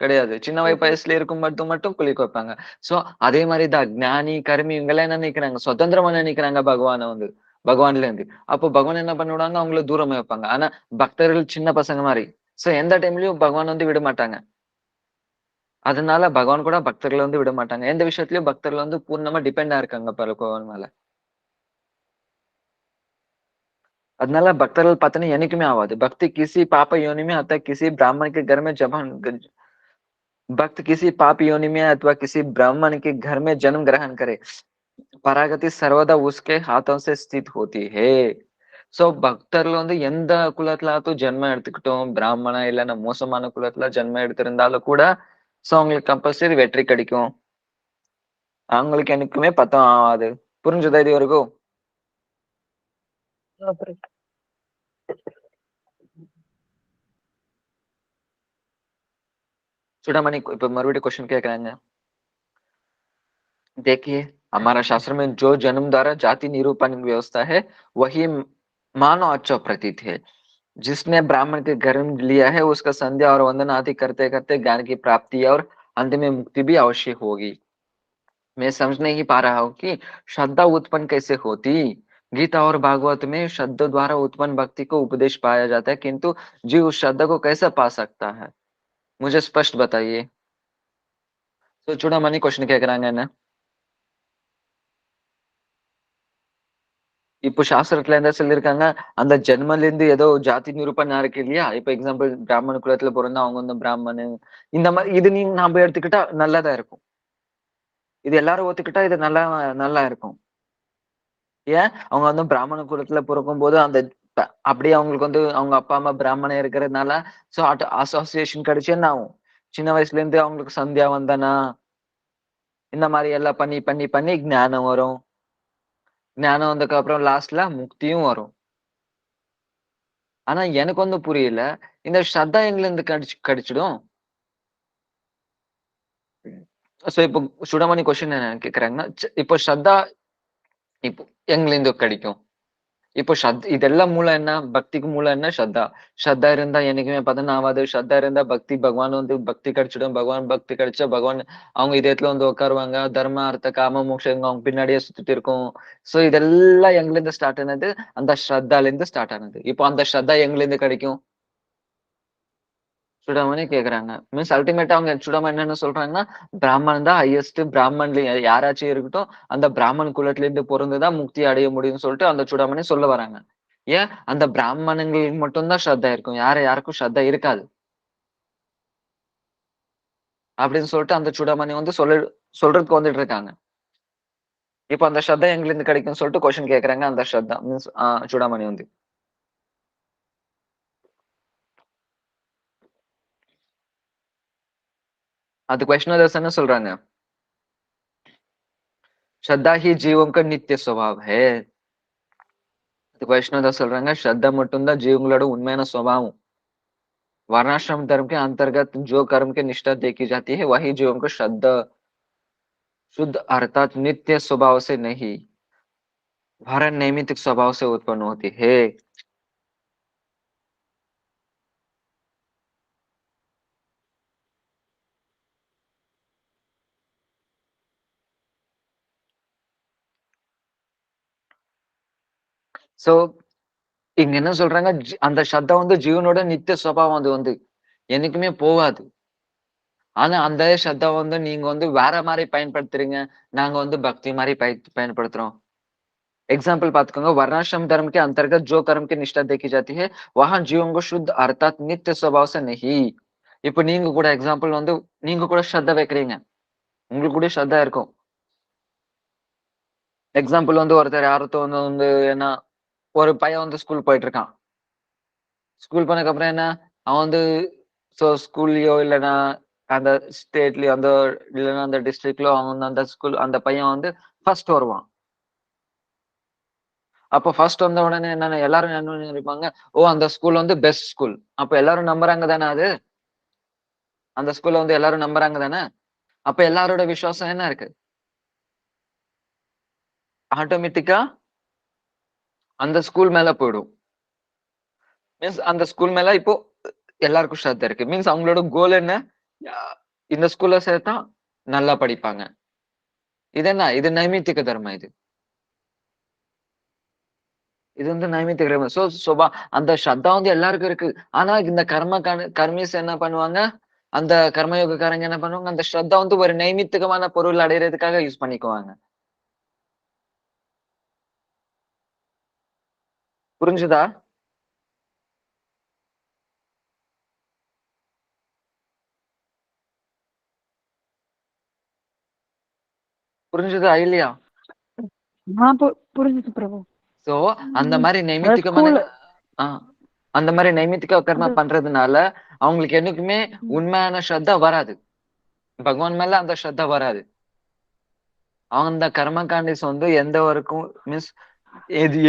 கிடையாது. சின்ன வயசுல இருக்கும்போது மட்டும் குளிக்க வைப்பாங்க. சோ அதே மாதிரிதான் ஞானி கர்மி இவங்க எல்லாம் என்ன நினைக்கிறாங்க, சுதந்திரமா நினைக்கிறாங்க பகவானை வந்து, பகவான்ல இருந்து. அப்போ பகவான் என்ன பண்ணிவிடுவாங்க, அவங்கள தூரமா வைப்பாங்க. ஆனா பக்தர்கள் சின்ன பசங்க மாதிரி. சோ எந்த டைம்லயும் பகவான் வந்து விட மாட்டாங்க. அதனால பகவான் கூட பக்தர்களை வந்து விட மாட்டாங்க. எந்த விஷயத்திலயும் பக்தர்கள் வந்து பூர்ணமா டிபெண்டா இருக்காங்க பகவான் மேல. அதனால பக்தர்கள் பார்த்தீங்கன்னா என்னைக்குமே ஆவாது. பக்தி கிசி பாப்ப யோனி में अतः किसी ब्राह्मण के घर में जब भक्त किसी पाप योनि में अथवा किसी ब्राह्मण के घर में जन्म ग्रहण करे, परागति सर्वदा उसके हाथों से स्थित होती है. சோ பக்தர்கள் வந்து எந்த குலத்துல ஜென்மம் எடுத்துக்கிட்டோம், பிராமணா இல்லைன்னா மோசமான குலத்துல ஜென்மம் எடுத்திருந்தாலும் கூட சோ அவங்களுக்கு கம்பல்சரி வெற்றி கிடைக்கும். அவங்களுக்கு எனக்குமே பத்தம் ஆகாது. புரிஞ்சுதா இது வரைக்கும்? அப்புறம் சுடாமணி இப்ப மறுபடியும் क्वेश्चन கேக்குறாங்க. देखिए, हमारा शास्त्र में जो जन्म द्वारा जाति निरूपण व्यवस्था है वही मानव अच्छा प्रतीत है. जिसने ब्राह्मण के गर्भ लिया है उसका संध्या और वंदन आदि करते करते ज्ञान की प्राप्ति और अंत में मुक्ति भी अवश्य होगी. मैं समझ नहीं पा रहा हूँ कि श्रद्धा उत्पन्न कैसे होती. गीता और भागवत में श्रद्धा द्वारा उत्पन्न भक्ति को उपदेश पाया जाता है, किंतु जीव उस श्रद्धा को कैसे पा सकता है, मुझे स्पष्ट बताइए. तो चूड़ामणि क्वेश्चन கேக்குறாங்க என்ன, இப்போ சாஸ்திரத்துல என்ன சொல்லியிருக்காங்க, அந்த ஜென்மல இருந்து ஏதோ ஜாதி நிரூபணம் இருக்கு இல்லையா. இப்ப எக்ஸாம்பிள் பிராமண குலத்துல பிறந்தா அவங்க வந்து பிராமணு, இந்த மாதிரி இது நீங்க நாம எடுத்துக்கிட்டா நல்லதா இருக்கும். இது எல்லாரும் ஒத்துக்கிட்டா இது நல்லா நல்லா இருக்கும். ஏன் அவங்க வந்து பிராமண குலத்துல பிறக்கும் போது அந்த அப்படியே அவங்களுக்கு வந்து அவங்க அப்பா அம்மா பிராமணன் இருக்கிறதுனால சோ அசோசியேஷன் கிடைச்சு என்ன ஆகும், சின்ன வயசுல இருந்து அவங்களுக்கு சந்தியா வந்தனா இந்த மாதிரி எல்லாம் பண்ணி பண்ணி பண்ணி ஞானம் வரும். ஞானம் வந்ததுக்கு அப்புறம் லாஸ்ட்ல முக்தியும் வரும். ஆனா எனக்கு வந்து புரியல, இந்த ஸ்ரத்தா எங்க இருந்து கிடைச்சிடும். சோ இப்போ சுடமணி கொஸ்டின் என்ன கேக்குறாங்கன்னா, இப்போ ஸ்ரத்தா இப்போ எங்க இருந்து கிடைக்கும். இப்போ இதெல்லாம் மூலம் என்ன, பக்திக்கு மூலம் என்ன, ஸ்ரத்தா. ஸ்ரத்தா இருந்தா என்னைக்குமே பதன் ஆகாது. ஸ்ரத்தா இருந்தா பக்தி பகவான் வந்து பக்தி கிடைச்சிடும். பகவான் பக்தி கிடைச்சா பகவான் அவங்க இதயத்துல வந்து உட்காருவாங்க. தர்ம அர்த்த காம மோட்சம் அவங்க பின்னாடியே சுத்திட்டு இருக்கும். சோ இதெல்லாம் எங்க இருந்து ஸ்டார்ட் ஆனது, அந்த ஸ்ரத்தால இருந்து ஸ்டார்ட் ஆனது. இப்போ அந்த ஸ்ரத்தா எங்க இருந்து கிடைக்கும், சுடாமணி கேக்குறாங்க. மீன்ஸ் அல்டிமேட்டா அவங்க சுடாமணி என்னன்னு சொல்றாங்கன்னா, பிராமணன் தான் ஹையஸ்ட். பிராமன்ல யாராச்சும் இருக்கட்டும், அந்த பிராமணன் குலத்துல இருந்து பொறந்துதான் முக்தி அடைய முடியும்னு சொல்லிட்டு அந்த சுடாமணி சொல்ல வராங்க. ஏன் அந்த பிராமணங்களுக்கு மட்டும்தான் ஸ்ரத்தா இருக்கும், யாருக்கும் ஸ்ரத்தா இருக்காது அப்படின்னு சொல்லிட்டு அந்த சுடாமணி வந்து சொல்றதுக்கு வந்துட்டு இருக்காங்க. இப்போ அந்த ஸ்ரத்தா எங்க இருந்து கிடைக்கும்னு சொல்லிட்டு கொஸ்டின் கேக்குறாங்க. அந்த ஸ்ரத்தா மீன்ஸ் சூடாமணி வந்து. அது क्वेश्चनर्स என்ன சொல்றாங்க? श्रद्धा ही जीवों का नित्य स्वभाव है. அது क्वेश्चनर्स சொல்றாங்க श्रद्धा மட்டும்தான் ஜீவங்களோட உண்மையான சுபாவம். वर्णाश्रम धर्म के अंतर्गत जो कर्म की निष्ठा देखी जाती है वही जीवों को श्रद्धा शुद्ध अर्थात नित्य स्वभाव से नहीं वरन नैमित्तिक स्वभाव से उत्पन्न होती है. சோ இங்க என்ன சொல்றாங்க அந்த ஸ்ரத்தா வந்து ஜீவனோட நித்திய சுபாவம் அது வந்து என்னைக்குமே போகாது. ஆனா அந்த ஸ்ரத்தா வந்து நீங்க வந்து வேற மாதிரி பயன்படுத்துறீங்க. நாங்க வந்து பக்தி மாதிரி பயன்படுத்துறோம். एग्जाम्पल பாத்துக்கோங்க वर्णाश्रम धर्म के अंतर्गत जो कर्म की निष्ठा देखी जाती है वहां जीवन को शुद्ध अर्थात नित्य स्वभाव से नहीं. இப்ப நீங்க கூட எக்ஸாம்பிள் வந்து நீங்க கூட ஸ்ரத்தா வைக்கிறீங்க. உங்களுக்கு கூட ஸ்ரத்தா இருக்கும். எக்ஸாம்பிள் வந்து ஒருத்தர் யாரத்தோ வந்து என்ன ஒரு பையன் வந்து ஸ்கூல் போயிட்டு இருக்கான். ஸ்கூல் போனதுக்கு அப்புறம் என்ன அவன் வந்து ஸ்கூல்லயோ இல்லைன்னா அந்த ஸ்டேட்லயோ அந்த இல்லைன்னா அந்த டிஸ்ட்ரிக்ட்லயோ அவன் வந்து அந்த ஸ்கூல் அந்த பையன் வந்து ஃபர்ஸ்ட் வருவான். அப்ப ஃபர்ஸ்ட் வந்த உடனே என்ன எல்லாரும் என்ன நினைப்பாங்க, ஓ அந்த ஸ்கூல் வந்து பெஸ்ட் ஸ்கூல். அப்ப எல்லாரும் நம்புறாங்க தானே அது? அந்த ஸ்கூல்ல வந்து எல்லாரும் நம்புறாங்க தானே? அப்ப எல்லாரோட விசுவாசம் என்ன இருக்கு? ஆட்டோமேட்டிக்கா அந்த ஸ்கூல் மேல போயிடும். மீன்ஸ் அந்த ஸ்கூல் மேல இப்போ எல்லாருக்கும் ஸ்ரத்த இருக்கு. மீன்ஸ் அவங்களோட கோல் என்ன? இந்த ஸ்கூல்ல சேர்த்தா நல்லா படிப்பாங்க. இது என்ன? இது நைமித்திக தர்மம் இது. இது வந்து நைமித்திக தர்மம். அந்த ஸ்ரத்தா வந்து எல்லாருக்கும் இருக்கு. ஆனா இந்த கர்மீஸ் என்ன பண்ணுவாங்க? அந்த கர்மயோகக்காரங்க என்ன பண்ணுவாங்க? அந்த ஸ்ரத்தா வந்து ஒரு நைமித்திகமான பொருள் அடையறதுக்காக யூஸ் பண்ணிக்குவாங்க. புரிஞ்சுதா? புரிஞ்சுதா இல்லையா? புரிஞ்சுது பிரபு. சோ அந்த மாதிரி நைமித்திகமான அந்த மாதிரி நைமித்திக கர்மா பண்றதுனால அவங்களுக்கு என்னைக்குமே உண்மையான ஸ்ரத்தா வராது. பகவான் மேல அந்த ஸ்ரத்தா வராது. அவங்க அந்த கர்மகாண்டிஸ் வந்து எந்த வரைக்கும் மீன்ஸ்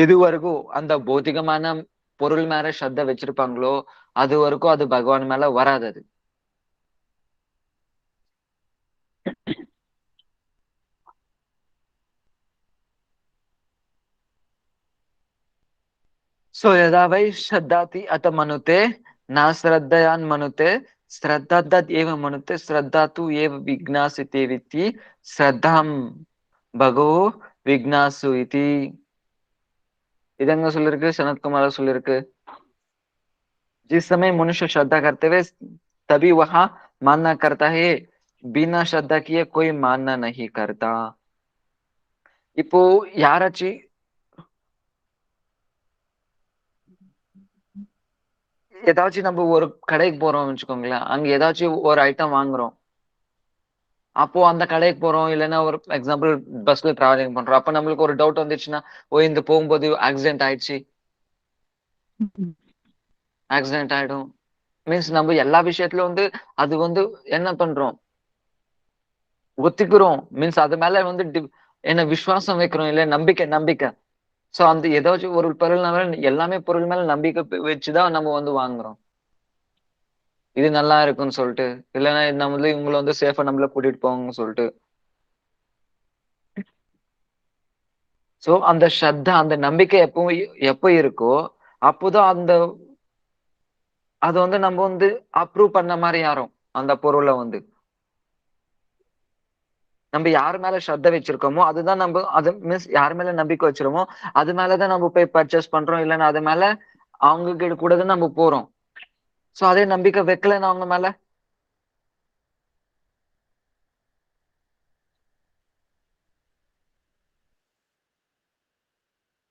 எது வரைக்கும் அந்த பௌத்திகமான பொருள் மேல ஸ்ரத்தா வச்சிருப்பாங்களோ அது வரைக்கும் அது பகவான் மேல வராது அது. सो यदा वै श्रद्धाति अत मनुते न श्रद्धयान मनुते श्रद्धादत एव मनुते श्रद्धा तु एव विघ्नासिते वित्ति श्रद्धाम भगो विघ्नासु इति. இதங்க சொல்லிருக்கு சனத்குமார சொல்லிருக்கு. जिस समय मनुष्य श्रद्धा करते हुए तभी वहां मानना करता है बिना श्रद्धा किए कोई मानना नहीं करता. இப்போ யாராச்சு ஏதாச்சும் நம்ம ஒரு கடைக்கு போறோம்னு வச்சுக்கோங்களேன். அங்க ஏதாச்சும் ஒரு ஐட்டம் வாங்குறோம். அப்போ அந்த கடைக்கு போறோம் இல்லைன்னா ஒரு எக்ஸாம்பிள் பஸ்ல டிராவலிங் பண்றோம். அப்ப நம்மளுக்கு ஒரு டவுட் வந்துச்சுன்னா ஓ இந்த போகும்போது ஆக்சிடென்ட் ஆயிடுச்சு, ஆக்சிடென்ட் ஆயிடும். மீன்ஸ் நம்ம எல்லா விஷயத்துல வந்து அது வந்து என்ன பண்றோம், ஒத்துக்கிறோம். மீன்ஸ் அது மேல வந்து என்ன விசுவாசம் வைக்கிறோம் இல்ல, நம்பிக்கை. சோ அந்த ஏதாச்சும் ஒரு பொருள் எல்லாமே பொருள் மேல நம்பிக்கை வச்சுதான் நம்ம வந்து வாங்குறோம். இது நல்லா இருக்குன்னு சொல்லிட்டு, இல்லைன்னா நம்மள இவங்களை வந்து சேஃபா நம்மள கூட்டிட்டு போங்கன்னு சொல்லிட்டு. சோ அந்த ஸ்ரத்தா அந்த நம்பிக்கை எப்போ இருக்கோ அப்போதான் அது வந்து நம்ம வந்து அப்ரூவ் பண்ண மாதிரி யாரும் அந்த பொருளை வந்து நம்ம யார் மேல ஸ்ரத்த வச்சிருக்கோமோ அதுதான் நம்ம அது மீன்ஸ் யார் மேல நம்பிக்கை வச்சிருமோ அது மேலதான் நம்ம போய் பர்ச்சேஸ் பண்றோம். இல்லைன்னா அது மேல அவங்க கிட்ட கூட தான் நம்ம போறோம். சோ அதே நம்பிக்கை வைக்கலன்னு அவங்க மேல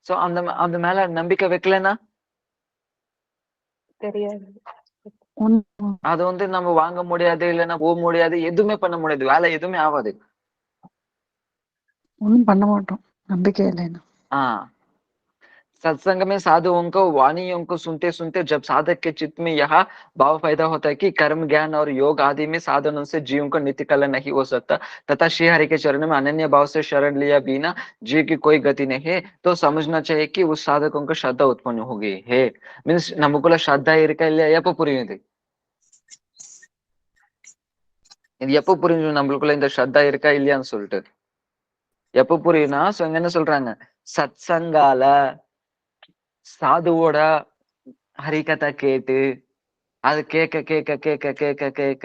சோ அந்த மேல நம்பிக்கை வைக்கலன்னா தெரியாது. அது வந்து நம்ம வாங்க முடியாது, இல்லைன்னா போக முடியாது, எதுவுமே பண்ண முடியாது, வேலை எதுவுமே ஆகாது. ஒண்ணும் பண்ண மாட்டோம் நம்பிக்கை இல்லைன்னா. हाँ, सत्संग में साधुओं को वाणियों को सुनते सुनते जब साधक के चित्त में यह भाव पैदा होता है कि कर्म ज्ञान और योग आदि में साधनों से जीव को नित्य कल्याण नहीं हो सकता तथा श्री हरि के चरण में अनन्य भाव से शरण लिया बिना जीव की कोई गति नहीं है, तो समझना चाहिए कि उस साधकों को श्रद्धा उत्पन्न हो गई है. मीन्स நமக்குள்ள ஸ்ரத்தா இருக்கா இல்லையா எப்ப புரியுது? இது எப்ப புரிஞ்சு நம்மளுக்குள்ள இந்த ஸ்ரத்தா இருக்கா இல்லையான்னு சொல்லிட்டு எப்ப புரியும்னா இங்க என்ன சொல்றாங்க, சத்சங்கால சாதுவோட ஹரிகதை கேட்டு அது கேட்க கேட்க கேட்க கேட்க கேட்க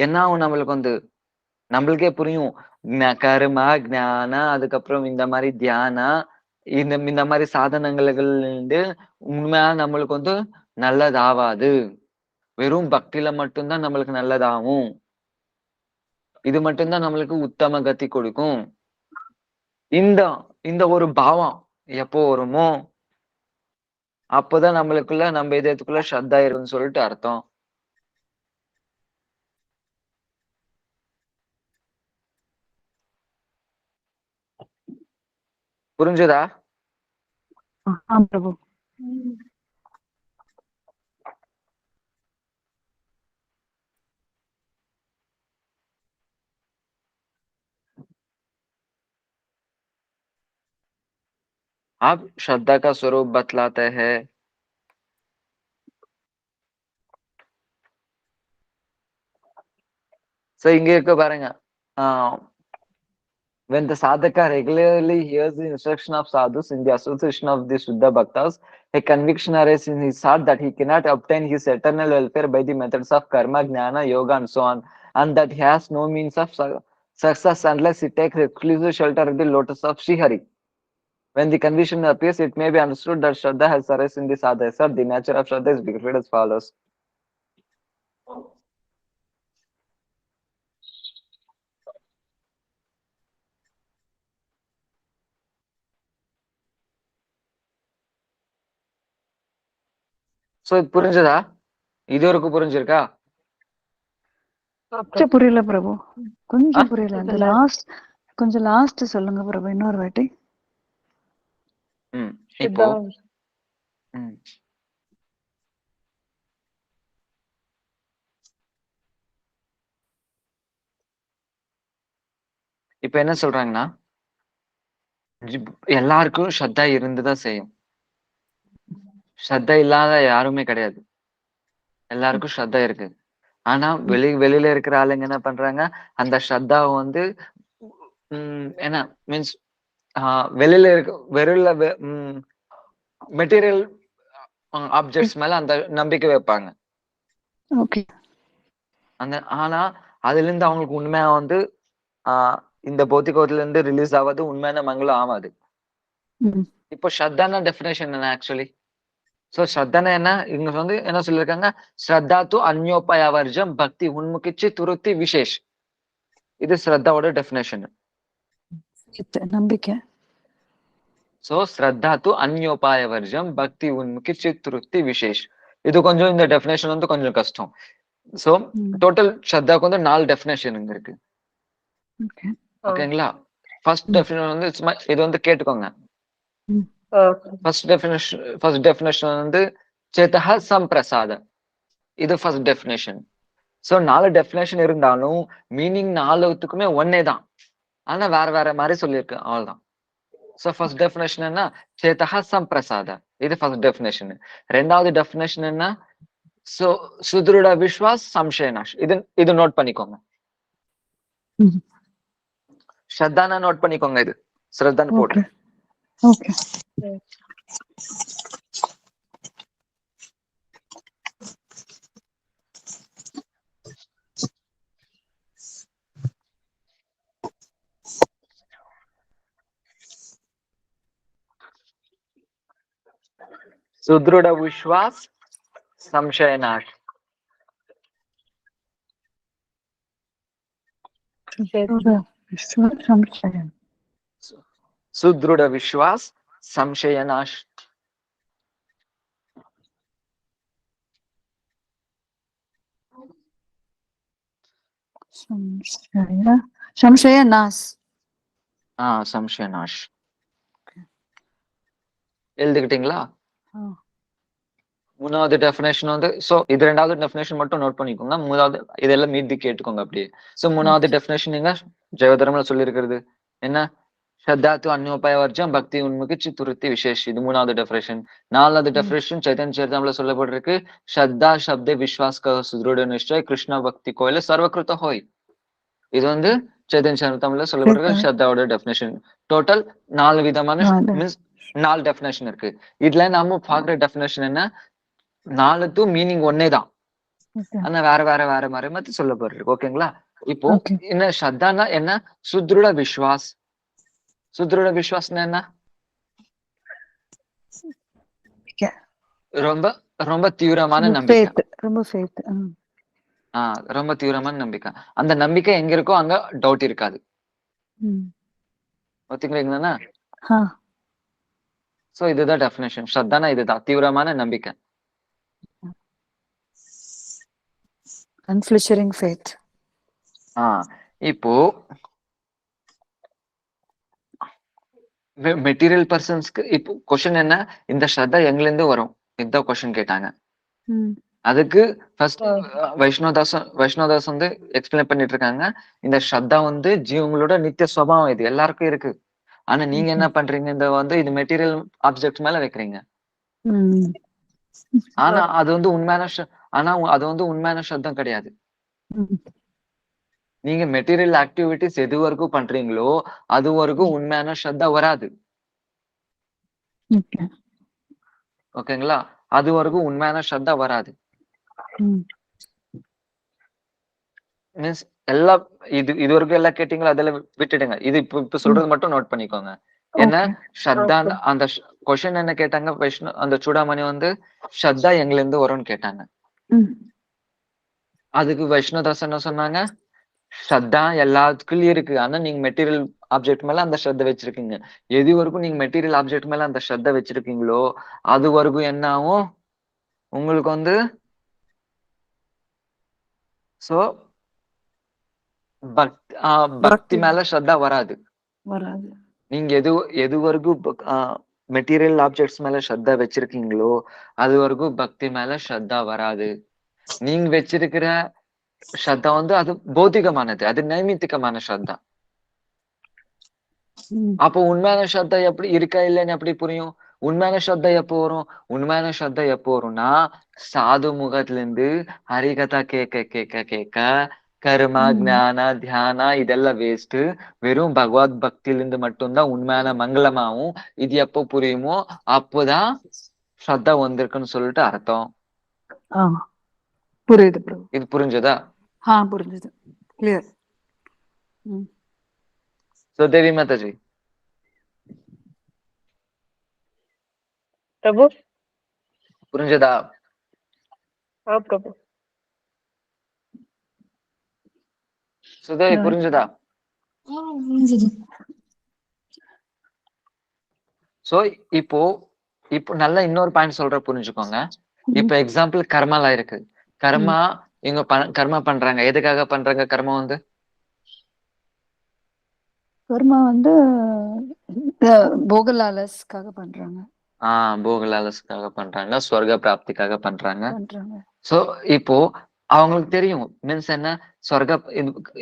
என்ன ஆகும் நம்மளுக்கு வந்து நம்மளுக்கே புரியும். கர்ம ஞான அதுக்கப்புறம் இந்த மாதிரி தியானம் இந்த மாதிரி சாதனங்கள் உண்மையா நம்மளுக்கு வந்து நல்லதாவாது. வெறும் பக்தியில மட்டும்தான் நம்மளுக்கு நல்லதாகும். இது மட்டும்தான் நம்மளுக்கு உத்தம கதி கொடுக்கும். இந்த இந்த ஒரு பாவம் எப்போ வருமோ அப்பதான் நம்மளுக்குள்ள நம்ம இதயத்துக்குள்ள ஸ்ரத்தா இருக்குன்னு சொல்லிட்டு அர்த்தம். புரிஞ்சுதா? பிரபு. आप श्रद्धा का स्वरूप बतलाते हैं. So இங்க இருக்க பாருங்க. When the sadhaka regularly hears the instruction of sadhus in the association of the Shuddha Bhaktas, a conviction arises in his heart that he cannot obtain his eternal welfare by the methods of karma, jnana, yoga and so on, and that he has no means of success unless he takes exclusive shelter at the lotus of Sri Hari. When the conviction appears, it may be understood that Shraddha has arisen in the sadhaka. Sir, the nature of Shraddha is depicted as follows. So இது புரிஞ்சதா? இது வரைக்கும் புரிஞ்சிருக்கா? கொஞ்சம் புரியல பிரபு, கொஞ்சம் புரியல. அந்த last கொஞ்சம் லாஸ்ட் சொல்லுங்க பிரபு இன்னொரு வாட்டி. இப்போ இப்ப என்ன சொல்றாங்கன்னா, எல்லாருக்கும் ஸ்ரத்தா இருந்துதான் செய்யும். ஸ்ரத்தா இல்லாத யாருமே கிடையாது. எல்லாருக்கும் ஸ்ரத்தா இருக்கு. ஆனா வெளியில இருக்கிற ஆளுங்க என்ன பண்றாங்க, அந்த ஸ்ரத்தாவை வந்து என்ன மீன்ஸ் வெளியில இருக்க வெறும் மெட்டீரியல் ஆப்ஜெக்ட்ஸ் மேல அந்த நம்பிக்கை வைப்பாங்க. ஓகே. ஆனா அதுல இருந்து அவங்களுக்கு உண்மையா வந்து இந்த பௌத்திகத்துல இருந்து ரிலீஸ் ஆகாது, உண்மையான மங்களம் ஆகாது. இப்போ ஸ்ரத்தான டெஃபினேஷன் என்ன ஆக்சுவலி? சோ ஸ்ரத்தான என்ன இங்க வந்து என்ன சொல்லியிருக்காங்க, ஸ்ரத்தா து அந்யோபாய வர்ஜம் பக்தி உன்முகிச்சி துருத்தி விசேஷ். இது ஸ்ரத்தாவோட டெஃபினேஷன். நம்பிக்கை. சோ ஸ்ரத்தா து அந்யோபாய வர்ஜம் பக்தி உன்முகிச்சி துருத்தி விசேஷ். இது கொஞ்சம் இந்த டெஃபினேஷன் வந்து கொஞ்சம் கஷ்டம். சோ டோட்டல் ஸ்ரத்தாக்கு வந்து 4 டெஃபினேஷன் இங்க இருக்கு. ஓகேங்களா? ஃபர்ஸ்ட் டெஃபினேஷன் வந்து இது வந்து கேட்டுக்கோங்க. ஃபர்ஸ்ட் டெஃபினேஷன் வந்து சேதஹ சம்பிரசாத. இது ஃபர்ஸ்ட் டெஃபினேஷன். சோ 4 டெஃபினேஷன் இருந்தாலும் மீனிங் 4த்துக்குமே ஒன்னே தான், ஆனா வேற வேற மாதிரி சொல்லியிருக்கு, அவ்வளவுதான். சோ ஃபர்ஸ்ட் டெஃபினேஷன் என்ன, சேதஹ சம்பிரசாத. இது ஃபர்ஸ்ட் டெஃபினேஷன். ரெண்டாவது டெஃபினேஷன் என்ன, சோ சுத்ருட விஸ்வாஸ் சம்சயநாஷ். இது நோட் பண்ணிக்கோங்க. ஸ்ரத்தான நோட் பண்ணிக்கோங்க. இது ஸ்ரத்தான் போட்டு. ஓகே. सुदृढ़ विश्वास संशय नाश. सुदृढ़ विश्वास संशय नाश. संशय नाश. சம்ஷயநாஷ். எழுதிக்கிட்டீங்களா? ஆ. மூணாவது டெஃபினேஷன் வந்து இது ரெண்டாவது டெஃபினேஷன் மட்டும் நோட் பண்ணிக்கோங்க. மூணாவது இதெல்லாம் மீதி கேட்டுக்கோங்க அப்படியே. மூணாவது டெஃபினேஷன் நீங்க ஜெயதர்மல சொல்லியிருக்கிறது என்ன? ஸ்ரத்தாத்து அந்யோபாயவர்ஜம் பக்தி உண்முகி சித்துருத்தி விசேஷ். இது மூணாவது டெஃபினேஷன். நாலாவது டெஃபினேஷன் சைதன்ய சரிதாமில சொல்லப்பட்டிருக்கு. ஸ்ரத்தா சப்தே விஸ்வாஸ் க சுத்ருட நிஷ்டய் கிருஷ்ண பக்தி கோயில சர்வகிருத ஹோய். இது வந்து சைதன்ய சரிதாமில சொல்லப்பட்டிருக்கு ஸ்ரத்தாவோட டெஃபினேஷன். டோட்டல் 4 விதமான மீன்ஸ் 4 டெஃபினேஷன் இருக்கு. இதுல நாம பாக்குற டெஃபினேஷன் என்ன? 4த்தும் மீனிங் ஒன்னேதான். ஆனா வேற வேற வேற மாதிரி மாத்தி சொல்லப்பட்டிருக்கு. ஓகேங்களா? இப்போ என்ன ஸ்ரத்தானா என்ன? சுத்ருட விஸ்வாஸ். சுத்ருட விஸ்வாஸ்னா என்ன? ரொம்ப ரொம்ப தீவிரமான நம்பிக்கை. ரொம்ப தீவிரமான நம்பிக்கை. அந்த நம்பிக்கை எங்க இருக்கோ அங்க டவுட் இருக்காது. ஒத்துக்கிறீங்களா? சோ இதுதான் டெஃபினேஷன். ஸ்ரத்தானா இதுதான் தீவிரமான நம்பிக்கை. Unflinching faith. இப்போ மெட்டீரியல் பர்சன்ஸ்க்கு இப்போ கொஸ்டின் என்ன? இந்த ஸ்ரத்தா எங்க இருந்து வரும்? இதுதான் கொஸ்டின் கேட்டாங்க. அதுக்கு ஃபர்ஸ்ட் வைஷ்ணவதாஸ் வந்து எக்ஸ்பிளைன் பண்ணிட்டு இருக்காங்க. இந்த ஸ்ரத்தா வந்து ஜீவங்களோட நித்திய சுபாவம், இது எல்லாருக்கும் இருக்கு. ஆனா நீங்க என்ன பண்றீங்க? இந்த வந்து இது மெட்டீரியல் ஆப்ஜெக்ட் மேல வைக்கிறீங்க. ஆனா அது வந்து உண்மையான ஸ்ரத்தம் கிடையாது. நீங்க மெட்டீரியல் ஆக்டிவிட்டிஸ் எது வரைக்கும் பண்றீங்களோ அது வரைக்கும் உண்மையான ஸ்ரத்தா வராது. ஓகேங்களா? அது வரைக்கும் உண்மையான ஸ்ரத்தா வராது. மீன்ஸ் எல்லாம் இது வரைக்கும் எல்லாம் கேட்டீங்களா? அதெல்லாம் விட்டுடுங்க. இது இப்ப சொல்றது மட்டும் நோட் பண்ணிக்கோங்க. என்ன ஸ்ரத்தா? அந்த கொஸ்டின் என்ன கேட்டாங்க? அந்த சூடாமணி வந்து ஸ்ரத்தா எங்க இருந்து வரும்னு கேட்டாங்க. அதுக்கு வைஷ்ணவதாஸ் என்ன சொன்னாங்க? ஸ்ரத்தா எல்லாத்துக்குள்ளயும் இருக்கு. ஆனா நீங்க மெட்டீரியல் ஆப்ஜெக்ட் மேல அந்த ஸ்ரத்த வச்சிருக்கீங்க. எது வரைக்கும் நீங்க மெட்டீரியல் ஆப்ஜெக்ட் மேல அந்த ஸ்ரத்த வச்சிருக்கீங்களோ அது வரைக்கும் என்ன ஆகும்? உங்களுக்கு வந்து சோ பக்தி மேல ஸ்ரத்தா வராது. நீங்க எது வரைக்கும் மெட்டீரியல் ஆப்ஜெக்ட்ஸ் மேல ஸ்ரத்தா வச்சிருக்கீங்களோ அது வரைக்கும் பக்தி மேல ஸ்ரத்தா வராது. நீங்க வச்சிருக்கிற ஸ்ரத்தா வந்து அது பௌத்திகமானது, அது நைமித்திகமான ஸ்ரத்தா. அப்போ உண்மையான ஸ்ரத்தா எப்படி இருக்கா இல்லைன்னு எப்படி புரியும்? உண்மையான ஸ்ரத்தா எப்போ வரும்? உண்மையான ஸ்ரத்தா எப்போ வரும்னா சாது முகத்துல இருந்து ஹரிகதா கேட்க கேட்க கேட்க கர்மா ஞான தியானா இதெல்லாம் வேஸ்ட். வெறும் பகவத் பக்தியில இருந்து மட்டும்தான் உண்மையான மங்களமாவும். இது எப்போ புரியுமோ அப்போதான் ஸ்ரத்தா வந்திருக்குன்னு சொல்லிட்டு அர்த்தம். புரியுது. இது புரிஞ்சதா? புரிஞ்சது. கிளியர். தேவி மாதாஜி. பிரபு புரிஞ்சதா? பிரபு. சுதேவி புரிஞ்சதா? சோ இப்போ நல்லா இன்னொரு பாயிண்ட் சொல்ற புரிஞ்சுக்கோங்க. இப்ப எக்ஸாம்பிள் கர்மாலாம் இருக்கு. கர்மா இவங்க கர்மா பண்றாங்க. எதுக்காக பண்றாங்க? கர்மா வந்து போகலாலஸ்க்காக பண்றாங்க. போகலாலஸ்க்காக பண்றாங்க. ஸ்வர்க பிராப்திக்காக பண்றாங்க. சோ இப்போ அவங்களுக்கு தெரியும் மீன்ஸ் என்ன?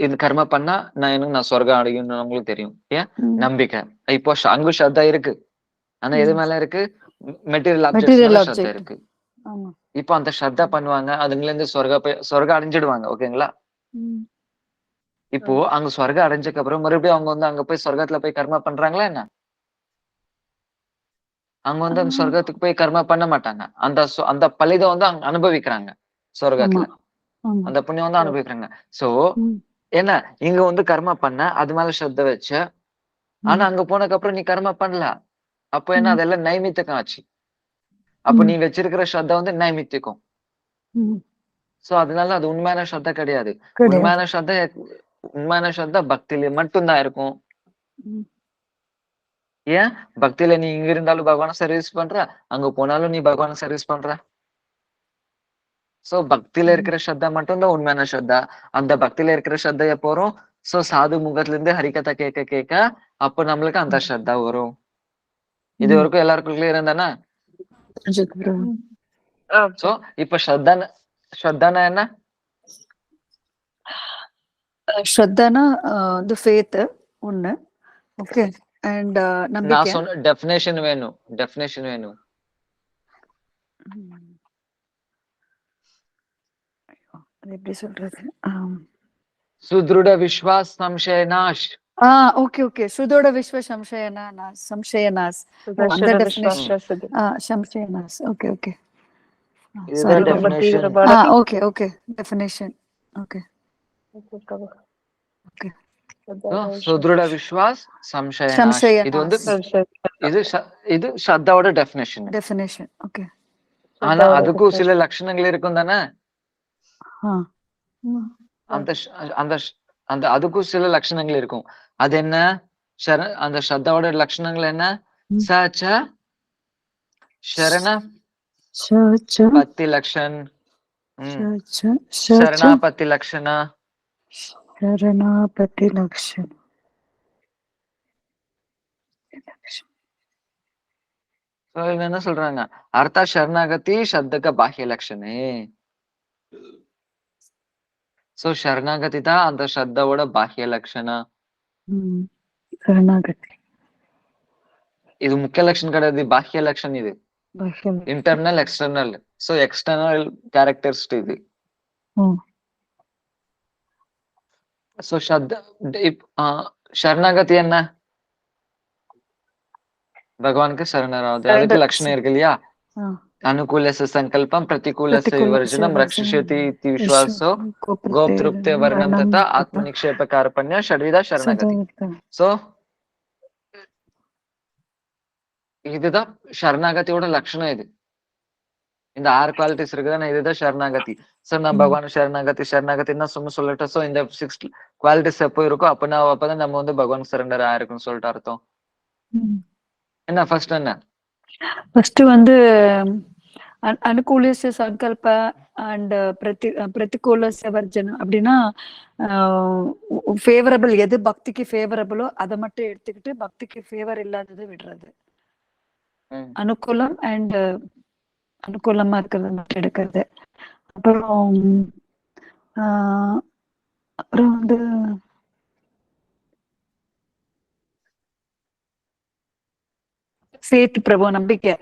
இது கர்மா பண்ணா நான் சொர்க்கம் அடையணும்னு அவங்களுக்கு தெரியும். ஏன்? நம்பிக்கை. இப்போ அங்கு ஸ்ரத்தா இருக்கு. ஆனா எது மேல இருக்கு? மெட்டீரியல் ஆப்ஜெக்ட்ஸ் மேல ஸ்ரத்தா இருக்கு. இப்போ அந்த ஸ்ரத்தா பண்ணுவாங்க. அதுல இருந்து சொர்க்கம் அடைஞ்சிடுவாங்க. ஓகேங்களா? இப்போ அங்க சொர்க்கம் அடைஞ்சதுக்கு அப்புறம் மறுபடியும் அவங்க வந்து அங்க போய் சொர்க்கத்துல போய் கர்மா பண்றாங்களா என்ன? அங்க வந்து அந்த சொர்க்கத்துக்கு போய் கர்மா பண்ண மாட்டாங்க. அந்த பலிதை வந்து அங்க அனுபவிக்கிறாங்க. சொர்க்கத்துல அந்த புண்ணியம் வந்து அனுபவிக்கிறாங்க. சோ என்ன இங்க வந்து கர்மா பண்ண அது மேல ஸ்ரத்த வச்ச. ஆனா அங்க போனதுக்கு அப்புறம் நீ கர்மா பண்ணல. அப்போ என்ன? அதெல்லாம் நைமித்திகம் ஆச்சு. அப்ப நீ வச்சிருக்கிற ஸ்ரத்த வந்து நைமித்திகம். சோ அதனால அது உண்மையான ஸ்ரத்த கிடையாது. உண்மையான ஸ்ரத்த பக்தியில மட்டும்தான் இருக்கும். ஏன்? பக்தியில நீ இங்க இருந்தாலும் பகவான சர்வீஸ் பண்ற, அங்க போனாலும் நீ பகவான சர்வீஸ் பண்ற. சோ பக்தியில இருக்கிற ஸ்ரத்தா மட்டும்தான் உண்மையான ஸ்ரத்தா. அந்த பக்தியில இருக்கிற ஸ்ரத்த எப்போ வரும்? சோ சாது முகத்துல இருந்து ஹரிகதை கேட்க கேட்க அப்போ நம்மளுக்கு அந்த ஸ்ரத்தா வரும். இது வரைக்கும் எல்லாருக்கும் கிளியர் இருந்தானே? புரிஞ்சுது bro. சோ இப்ப ஸ்ரத்தானா என்ன? ஸ்ரத்தானா the faith ஒண்ணு. ஓகே. அண்ட் நான் நம்பிக்கை. சொன்ன டெஃபினேஷன் வேணும். அது எப்படி சொல்றது? சுத்ருட விஸ்வாஸ் சம்சய நாஷ். Okay okay. சுதோட விஸ்வ சம்சயநாஸ். அந்த டெஃபினேஷன். சம்சயநாஸ். Okay okay. இதுதான் ரொம்ப டெஃபினேஷன். தீவிரமான okay okay. Definition. Okay. Okay. சுத்ருட விஸ்வாஸ் சம்சய நாஷ். சம்சயநாஸ். இது வந்து இது ஸ்ரத்தாவோட டெஃபினேஷன். டெஃபினேஷன். ஓகே. ஆனா அதுக்கும் சில லட்சணங்கள் இருக்கும் தானே? அந்த அந்த அந்த அதுக்கும் சில லட்சணங்கள் இருக்கும். அது என்ன? அந்த ஸ்ரத்தாவோட லட்சணங்கள் என்ன? சச்ச சரண பத்தி லக்ஷன். சரணாபத்தி லக்ஷண. शरणापति लक्षण. என்ன சொல்றாங்க? அர்த்தா சரணாகதி சப்தக பாஹ்ய லட்சணே. சோ சரணாகதி தான் அந்த ஸ்ரத்தாவோட பாஹ்ய லட்சண. शरणागति இது முக்கிய லட்சணம் கிடையாது, பாஹ்ய லட்சணம். இது internal external. So external characteristic இது. சோ சரணாகதி என்ன? பகவானுக்கு சரணராவது. அதுக்கு லட்சணம் இருக்கு இல்லையா? அனுகூலஸ்ய சங்கல்பம் பிரதிகூலஸ்ய விவர்ஜனம் ரக்ஷயதி இதி விஸ்வாசோ கோப்த்ருப்தே வர்ணம் ததா ஆத்மநிக்ஷேப கார்பண்ய ஷட்விதா சரணாகதி. சோ இதுதான் சரணாகதியோட லட்சணம். இது இந்த 6 குவாலிட்டிஸ் இருக்குதானே, இதுதான் சரணாகதி. சோ நான் பகவான் சரணாகத்தின்னா சும்மா சொல்லட்டும். சோ இந்த 6 குவாலிட்டிஸ் எப்போ இருக்கோ அப்பதான் நம்ம வந்து பகவான் சரண்டர் ஆயிருக்குன்னு சொல்லிட்டு அர்த்தம். என்ன ஃபர்ஸ்ட் என்ன? ஃபர்ஸ்ட் வந்து அனுகூலஸ்ய சங்கல்ப அண்ட் பிரதிகூலஸ்ய வர்ஜனம். அப்படின்னா ஃபேவரபிள் எது பக்திக்கு ஃபேவரபிளோ அதை மட்டும் எடுத்துக்கிட்டு பக்திக்கு ஃபேவர் இல்லாததை விடுறது. அனுகூலம் அண்ட் அனுகூலமா இருக்கிறது மட்டும் எடுக்கிறது. அப்புறம் வந்து ஃபேத் பிரபு, நம்பிக்கை.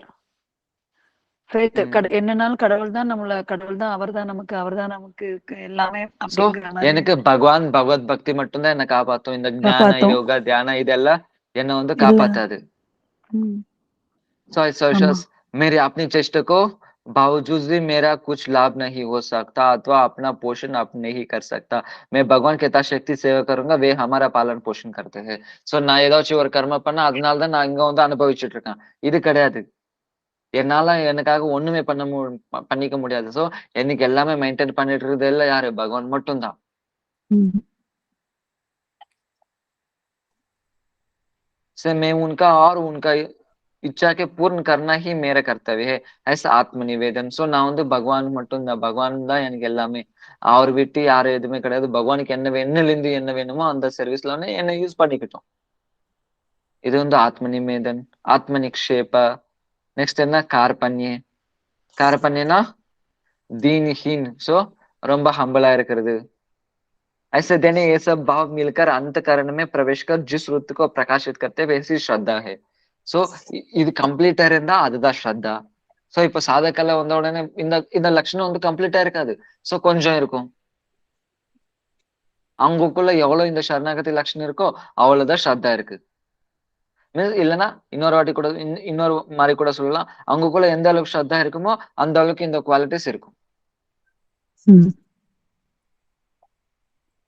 ஃபேத் என்னன்னாலும் கடவுள் தான் அவர் தான் நமக்கு எல்லாமே. எனக்கு பகவான் பகவத் பக்தி மட்டும்தான் என்ன காப்பாத்தும். இந்த ஞான யோகா தியானம் இதெல்லாம் என்ன வந்து காப்பாத்தாது. मेरी अपनी चेष्टा को बावजूद भी मेरा कुछ लाभ नहीं हो सकता अथवा अपना पोषण अपने ही कर सकता. मैं भगवान के यथाशक्ति सेवा करूंगा, वे हमारा पालन पोषण करते हैं. சோ நான் ஏதாச்சும் ஒரு கர்ம பண்ண அதனாலதான் நான் இங்க வந்து அனுபவிச்சுட்டு இருக்கேன். இது கிடையாது. என்னால எனக்காக ஒண்ணுமே பண்ணிக்க முடியாது. சோ எனக்கு எல்லாமே மெயின்டைன் பண்ணிட்டு இருக்கிறது எல்லாம் யாரு? பகவான் மட்டும்தான். मैं उनका और उनका इच्छा के पूर्ण करना ही मेरा कर्तव्य है. ऐसा आत्मनिवेदन. சோ நான் வந்து பகவான் மட்டும்தான், பகவான் தான் எனக்கு எல்லாமே. அவர் விட்டு யாரும் எதுவுமே கிடையாது. பகவானுக்கு என்னல இருந்து என்ன வேணுமோ அந்த சர்வீஸ்ல என்ன யூஸ் பண்ணிக்கிட்டோம். இது வந்து ஆத்மநிவேதன், ஆத்மநிக்ஷேப. நெக்ஸ்ட் என்ன? கார்பண்யனா दीनहीन. சோ ரொம்ப ஹம்பிளா இருக்கிறது. ऐसे देने ये सब भाव मिलकर अंतःकरण में प्रवेश कर जिस रुत को प्रकाशित करते वैसी श्रद्धा है. சோ இது கம்ப்ளீட்டா இருந்தா அதுதான் ஸ்ரத்தா. சோ இப்ப சாதகல வந்த உடனே இந்த லட்சணம் வந்து கம்ப்ளீட்டா இருக்காது. சோ கொஞ்சம் இருக்கும். அவங்களுக்குள்ள எவ்வளவு இந்த சரணாகதி லட்சணம் இருக்கோ அவ்வளவுதான் ஸ்ரத்தா இருக்கு. இல்லைன்னா இன்னொரு வாட்டி கூட இன்னொரு மாதிரி கூட சொல்லலாம். அவங்களுக்குள்ள எந்த அளவுக்கு ஸ்ரத்தா இருக்குமோ அந்த அளவுக்கு இந்த குவாலிட்டிஸ் இருக்கும்.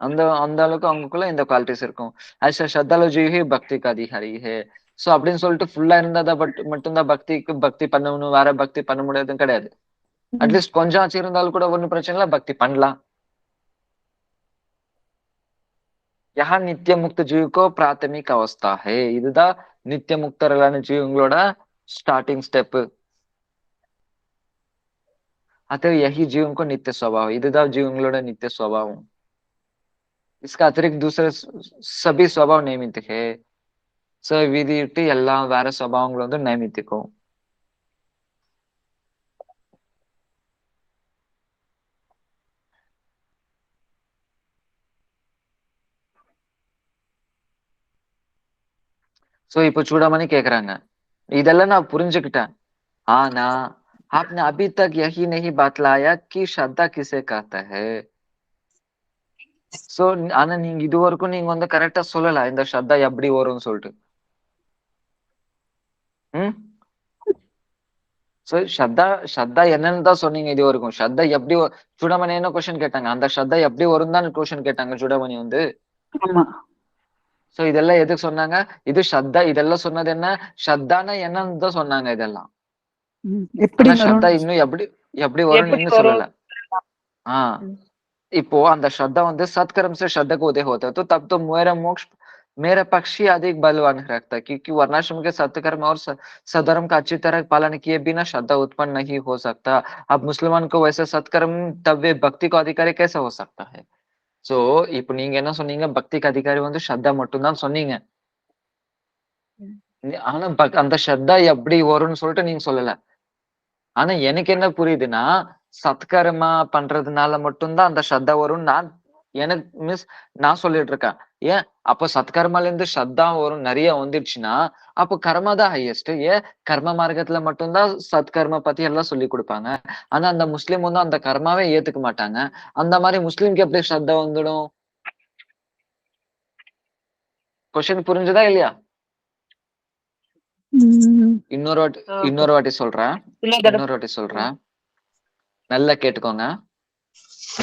அந்த அளவுக்கு அவங்களுக்குள்ள இந்த குவாலிட்டிஸ் இருக்கும். ஐசா ஸ்ரத்தாலஜி பக்தி கா அதிகாரி ஹே. சோ அப்படின்னு சொல்லிட்டு ஃபுல்லா இருந்தா மட்டும்தான் பக்தி பண்ணணும், வேற பக்தி பண்ண முடியாதுன்னு கிடையாது. அட்லீஸ்ட் கொஞ்சம் ஆச்சு இருந்தாலும் கூட ஒன்னும் பிரச்சனை இல்லை, பக்தி பண்ணலாம். யஹா நித்திய முக்த ஜீவுக்கோ பிராத்தமிக் அவஸ்தா ஹே. இதுதான் நித்திய முக்தர்களான ஜீவங்களோட ஸ்டார்டிங் ஸ்டெப். அது யஹி ஜீவனுக்கோ நித்திய சுவாவம். இதுதான் ஜீவங்களோட நித்திய சுவாவம். इसका अतिरिक्त दूसरे सभी स्वभाव नैमित्तिक है. So விதி விட்டு எல்லாம் வேற சுபாவங்கள் வந்து நைமித்திக்கும். சோ இப்போ சூடாமணி கேக்குறாங்க, இதெல்லாம் நான் புரிஞ்சுக்கிட்டேன், ஆனா आपने अभी तक यही नहीं बतलाया कि श्रद्धा किसे कहता है. சோ ஆனா நீங்க இது வரைக்கும் நீங்க வந்து கரெக்டா சொல்லல இந்த ஸ்ரத்தா எப்படி வரும்னு சொல்லிட்டு. சோ ஸ்ரத்தா என்னன்னு தான் சொன்னீங்க இது வரைக்கும். ஸ்ரத்தா எப்படி சூடாமணி என்ன கொஸ்டின் கேட்டாங்க, அந்த ஸ்ரத்தா எப்படி வரும் தான் கொஸ்டின் கேட்டாங்க சூடாமணி வந்து. ஆமா. சோ இதெல்லாம் எதுக்கு சொன்னாங்க, இது ஸ்ரத்தா, இதெல்லாம் சொன்னது என்ன, ஸ்ரத்தானா என்னன்னு தான் சொன்னாங்க இதெல்லாம். எப்படி ஆனா ஸ்ரத்தா வரும் இன்னும் எப்படி எப்படி வரும்னு எப்படி இன்னும் வரும்? சொல்லல. இப்போ அந்த श्रद्धा வந்து सत्कर्म से श्रद्धा को उदय होता है, तो तब तो मेरा मोक्ष मेरा पक्ष ही अधिक बलवान रखता है, क्योंकि वर्णाश्रम के सत्कर्म और सधर्म का अच्छी तरह पालन किए बिना श्रद्धा उत्पन्न नहीं हो सकता. अब मुसलमान को वैसे सत्कर्म तब वे भक्ति को अधिकारी कैसे हो सकता है. சோ இப்போ நீங்க என்ன சொன்னீங்க, பக்திக்கு அதிகாரி வந்து ஸ்ரத்தா மட்டும்தான் சொன்னீங்க. ஆனா அந்த ஸ்ரத்தா எப்படி வரும்னு சொல்லிட்டு நீங்க சொல்லல. ஆனா எனக்கு என்ன புரியுதுன்னா, சத்கர்மா பண்றதுனால மட்டும்தான் அந்த ஸ்ரத்தா வரும் நான் எனக்கு நான் சொல்லிட்டு இருக்கேன். ஏன் அப்ப சத்கர்மால இருந்து ஸ்ரத்தா வரும் நிறைய வந்துடுச்சுன்னா, அப்போ கர்மா தான் ஹையஸ்ட். ஏன் கர்ம மார்க்கத்துல மட்டும்தான் சத்கர்மா பத்தி எல்லாம் சொல்லி கொடுப்பாங்க. ஆனா அந்த முஸ்லிம் வந்து அந்த கர்மாவே ஏத்துக்க மாட்டாங்க. அந்த மாதிரி முஸ்லிம்க்கு எப்படி ஸ்ரத்தா வந்துடும்? கொஸ்டின் புரிஞ்சுதா இல்லையா? இன்னொரு வாட்டி சொல்றேன். நல்லா கேட்டுக்கோங்க.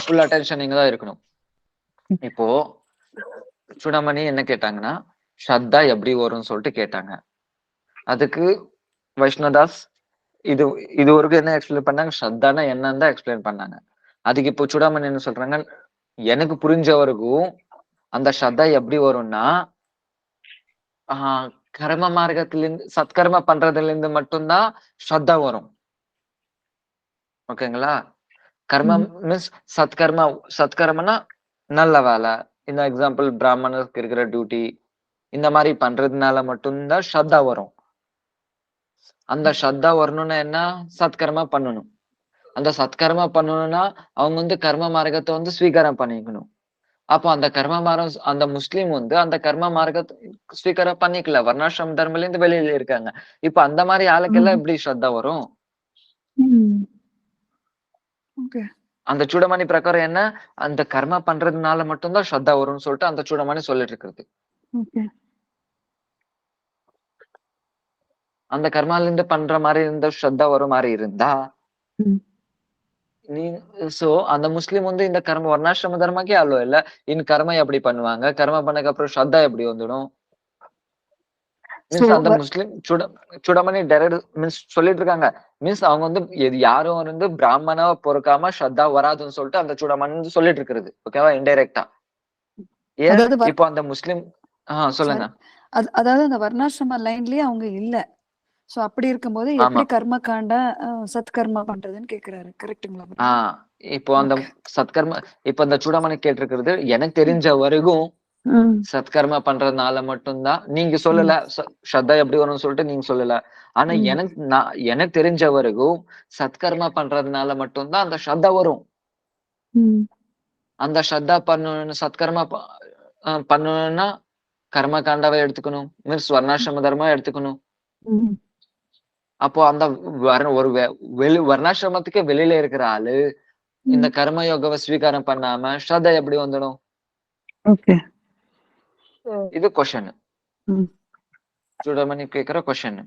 ஃபுல் அட்டென்ஷன் நீங்க தான் இருக்கணும். இப்போ சூடாமணி என்ன கேட்டாங்கன்னா, ஸ்ரத்தா எப்படி வரும்னு சொல்லிட்டு கேட்டாங்க. அதுக்கு வைஷ்ணதாஸ் இது வரைக்கும் என்ன எக்ஸ்பிளைன் பண்ணாங்க, ஸ்ரத்தானா என்னன்னு தான் எக்ஸ்பிளைன் பண்ணாங்க. அதுக்கு இப்போ சூடாமணி என்ன சொல்றாங்க, எனக்கு புரிஞ்ச வரைக்கும் அந்த ஸ்ரத்தா எப்படி வரும்னா, கர்ம மார்க்கத்திலிருந்து சத்கர்ம பண்றதுல இருந்து மட்டும்தான் ஸ்ரத்தா வரும். ஓகேங்களா? கர்மம் மீன்ஸ் சத்கர்மனா நல்ல வேலை. இந்த எக்ஸாம்பிள் பிராமணருக்கு இருக்கிற டியூட்டி இந்த மாதிரி பண்றதுனால மட்டும்தான் ஸ்ரத்தா வரும். அந்த ஸ்ரத்தா வரணும்னா என்ன, சத்கர்மா பண்ணணும். அந்த சத்கர்மா பண்ணணும்னா அவங்க வந்து கர்ம மார்க்கத்தை வந்து ஸ்வீகாரம் பண்ணிக்கணும். அப்போ அந்த கர்ம மார்க்கம் அந்த முஸ்லீம் வந்து அந்த கர்ம மார்க்கத்தை ஸ்வீகாரம் பண்ணிக்கல, வர்ணாசிரம தர்மல இருந்து வெளியில இருக்காங்க. இப்ப அந்த மாதிரி ஆளுக்கெல்லாம் எப்படி ஸ்ரத்தா வரும்? அந்த சூடமணி பிரகாரம் என்ன, அந்த கர்மா பண்றதுனால மட்டும்தான் ஸ்ரத்தா வரும்னு சொல்லிட்டு அந்த சூடமணி சொல்லிட்டு இருக்கிறது. அந்த கர்மால இருந்து பண்ற மாதிரி இருந்த ஸ்ரத்தா வரும் மாதிரி இருந்தா நீ சோ அந்த முஸ்லிம் வந்து இந்த கர்ம வர்ணாசிரம தர்மக்கே அல்லோ இல்ல, இன் கர்மா எப்படி பண்ணுவாங்க, கர்மா பண்ணக்கு அப்புறம் ஸ்ரத்தா எப்படி வந்துடும்? மீன்ஸ் அந்த முஸ்லிம் சூடமணி டைரக்ட் மீன்ஸ் சொல்லிட்டு இருக்காங்க. மீன்ஸ் அவங்க வந்து யாரும் வந்து பிராமணாவை பொறுக்காம ஸ்ரத்தா வராதுன்னு சொல்லிட்டு அந்த சூடமணி சொல்லிட்டு இருக்கிறது. ஓகேவா? இன்டைரக்டா. ஏன் இப்போ அந்த முஸ்லிம் சொல்லுங்க. அதாவது அந்த வர்ணாசிரம லைன்லயே அவங்க இல்ல. சோ அப்படி இருக்கும்போது எப்படி கர்ம காண்டா சத்கர்மா பண்றதுன்னு கேக்குறாரு. கரெக்ட்டுங்களா? இப்போ அந்த சத்கர்மா இப்ப அந்த சூடாமணி கேட்டிருக்கிறது எனக்கு தெரிஞ்ச வரைக்கும் சத்கர்மா பண்றதுனால மட்டும்தான். நீங்க சொல்லல ஸ்ரத்தா எப்படி வரும்னு சொல்லிட்டு நீங்க சொல்லல. ஆனா எனக்கு தெரிஞ்ச வரைக்கும் சத்கர்மா பண்றதுனால மட்டும்தான் அந்த ஸ்ரத்தா வரும். அந்த ஸ்ரத்தா பண்ணணும், சத்கர்மா பண்ணணும்னா கர்ம காண்டாவை எடுத்துக்கணும், மீன்ஸ் வர்ணாசிரம தர்மா எடுத்துக்கணும். அப்போ அந்த ஒரு வர்ணாசிரமத்துக்கு வெளியில இருக்கிற ஆளு இந்த கர்ம யோகாவை ஸ்வீகாரம் பண்ணாம ஸ்ரத்தா எப்படி வந்துடும்? இது கொஸ்டின். சூடமணி கேக்குற கொஸ்டின்.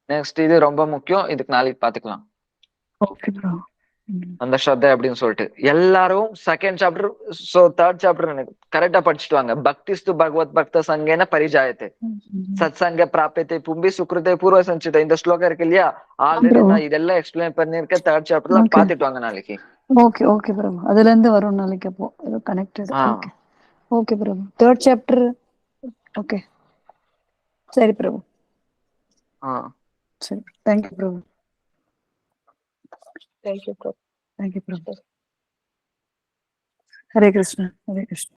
நெக்ஸ்ட் இது ரொம்ப முக்கியம், இதுக்கு நாளைக்கு பாத்துக்கலாம். அந்த ஸ்ரத்தா அப்படின்னு சொல்லிட்டு எல்லாரும் செகண்ட் சாப்டர் தேர்ட் சாப்டர் கரெக்டா படிச்சுட்டு வாங்க. பக்திஸ்து பகவத் பக்த சங்கேன பரிஜாயத்தே சத் சங்க பிராப்யத்தை பும்பி சுக்ருதே பூர்வ சஞ்சிதே. இந்த ஸ்லோகம் இருக்கு இல்லையா, ஆல்ரெடி நான் இதெல்லாம் எக்ஸ்பிளைன் பண்ணிருக்கேன். தேர்ட் சாப்டர்ல பாத்துட்டு வாங்க நாளைக்கு. ஓகே பிரபு, அதுல இருந்து வரும் நாளைக்கு. அப்போ கனெக்டட். ஓகே பிரபு, தேர்ட் சாப்டர். ஓகே சரி பிரபு. சரி, thank you Prabhu. Thank you, bro. Thank you, Prabhu. Hare Krishna Hare Krishna.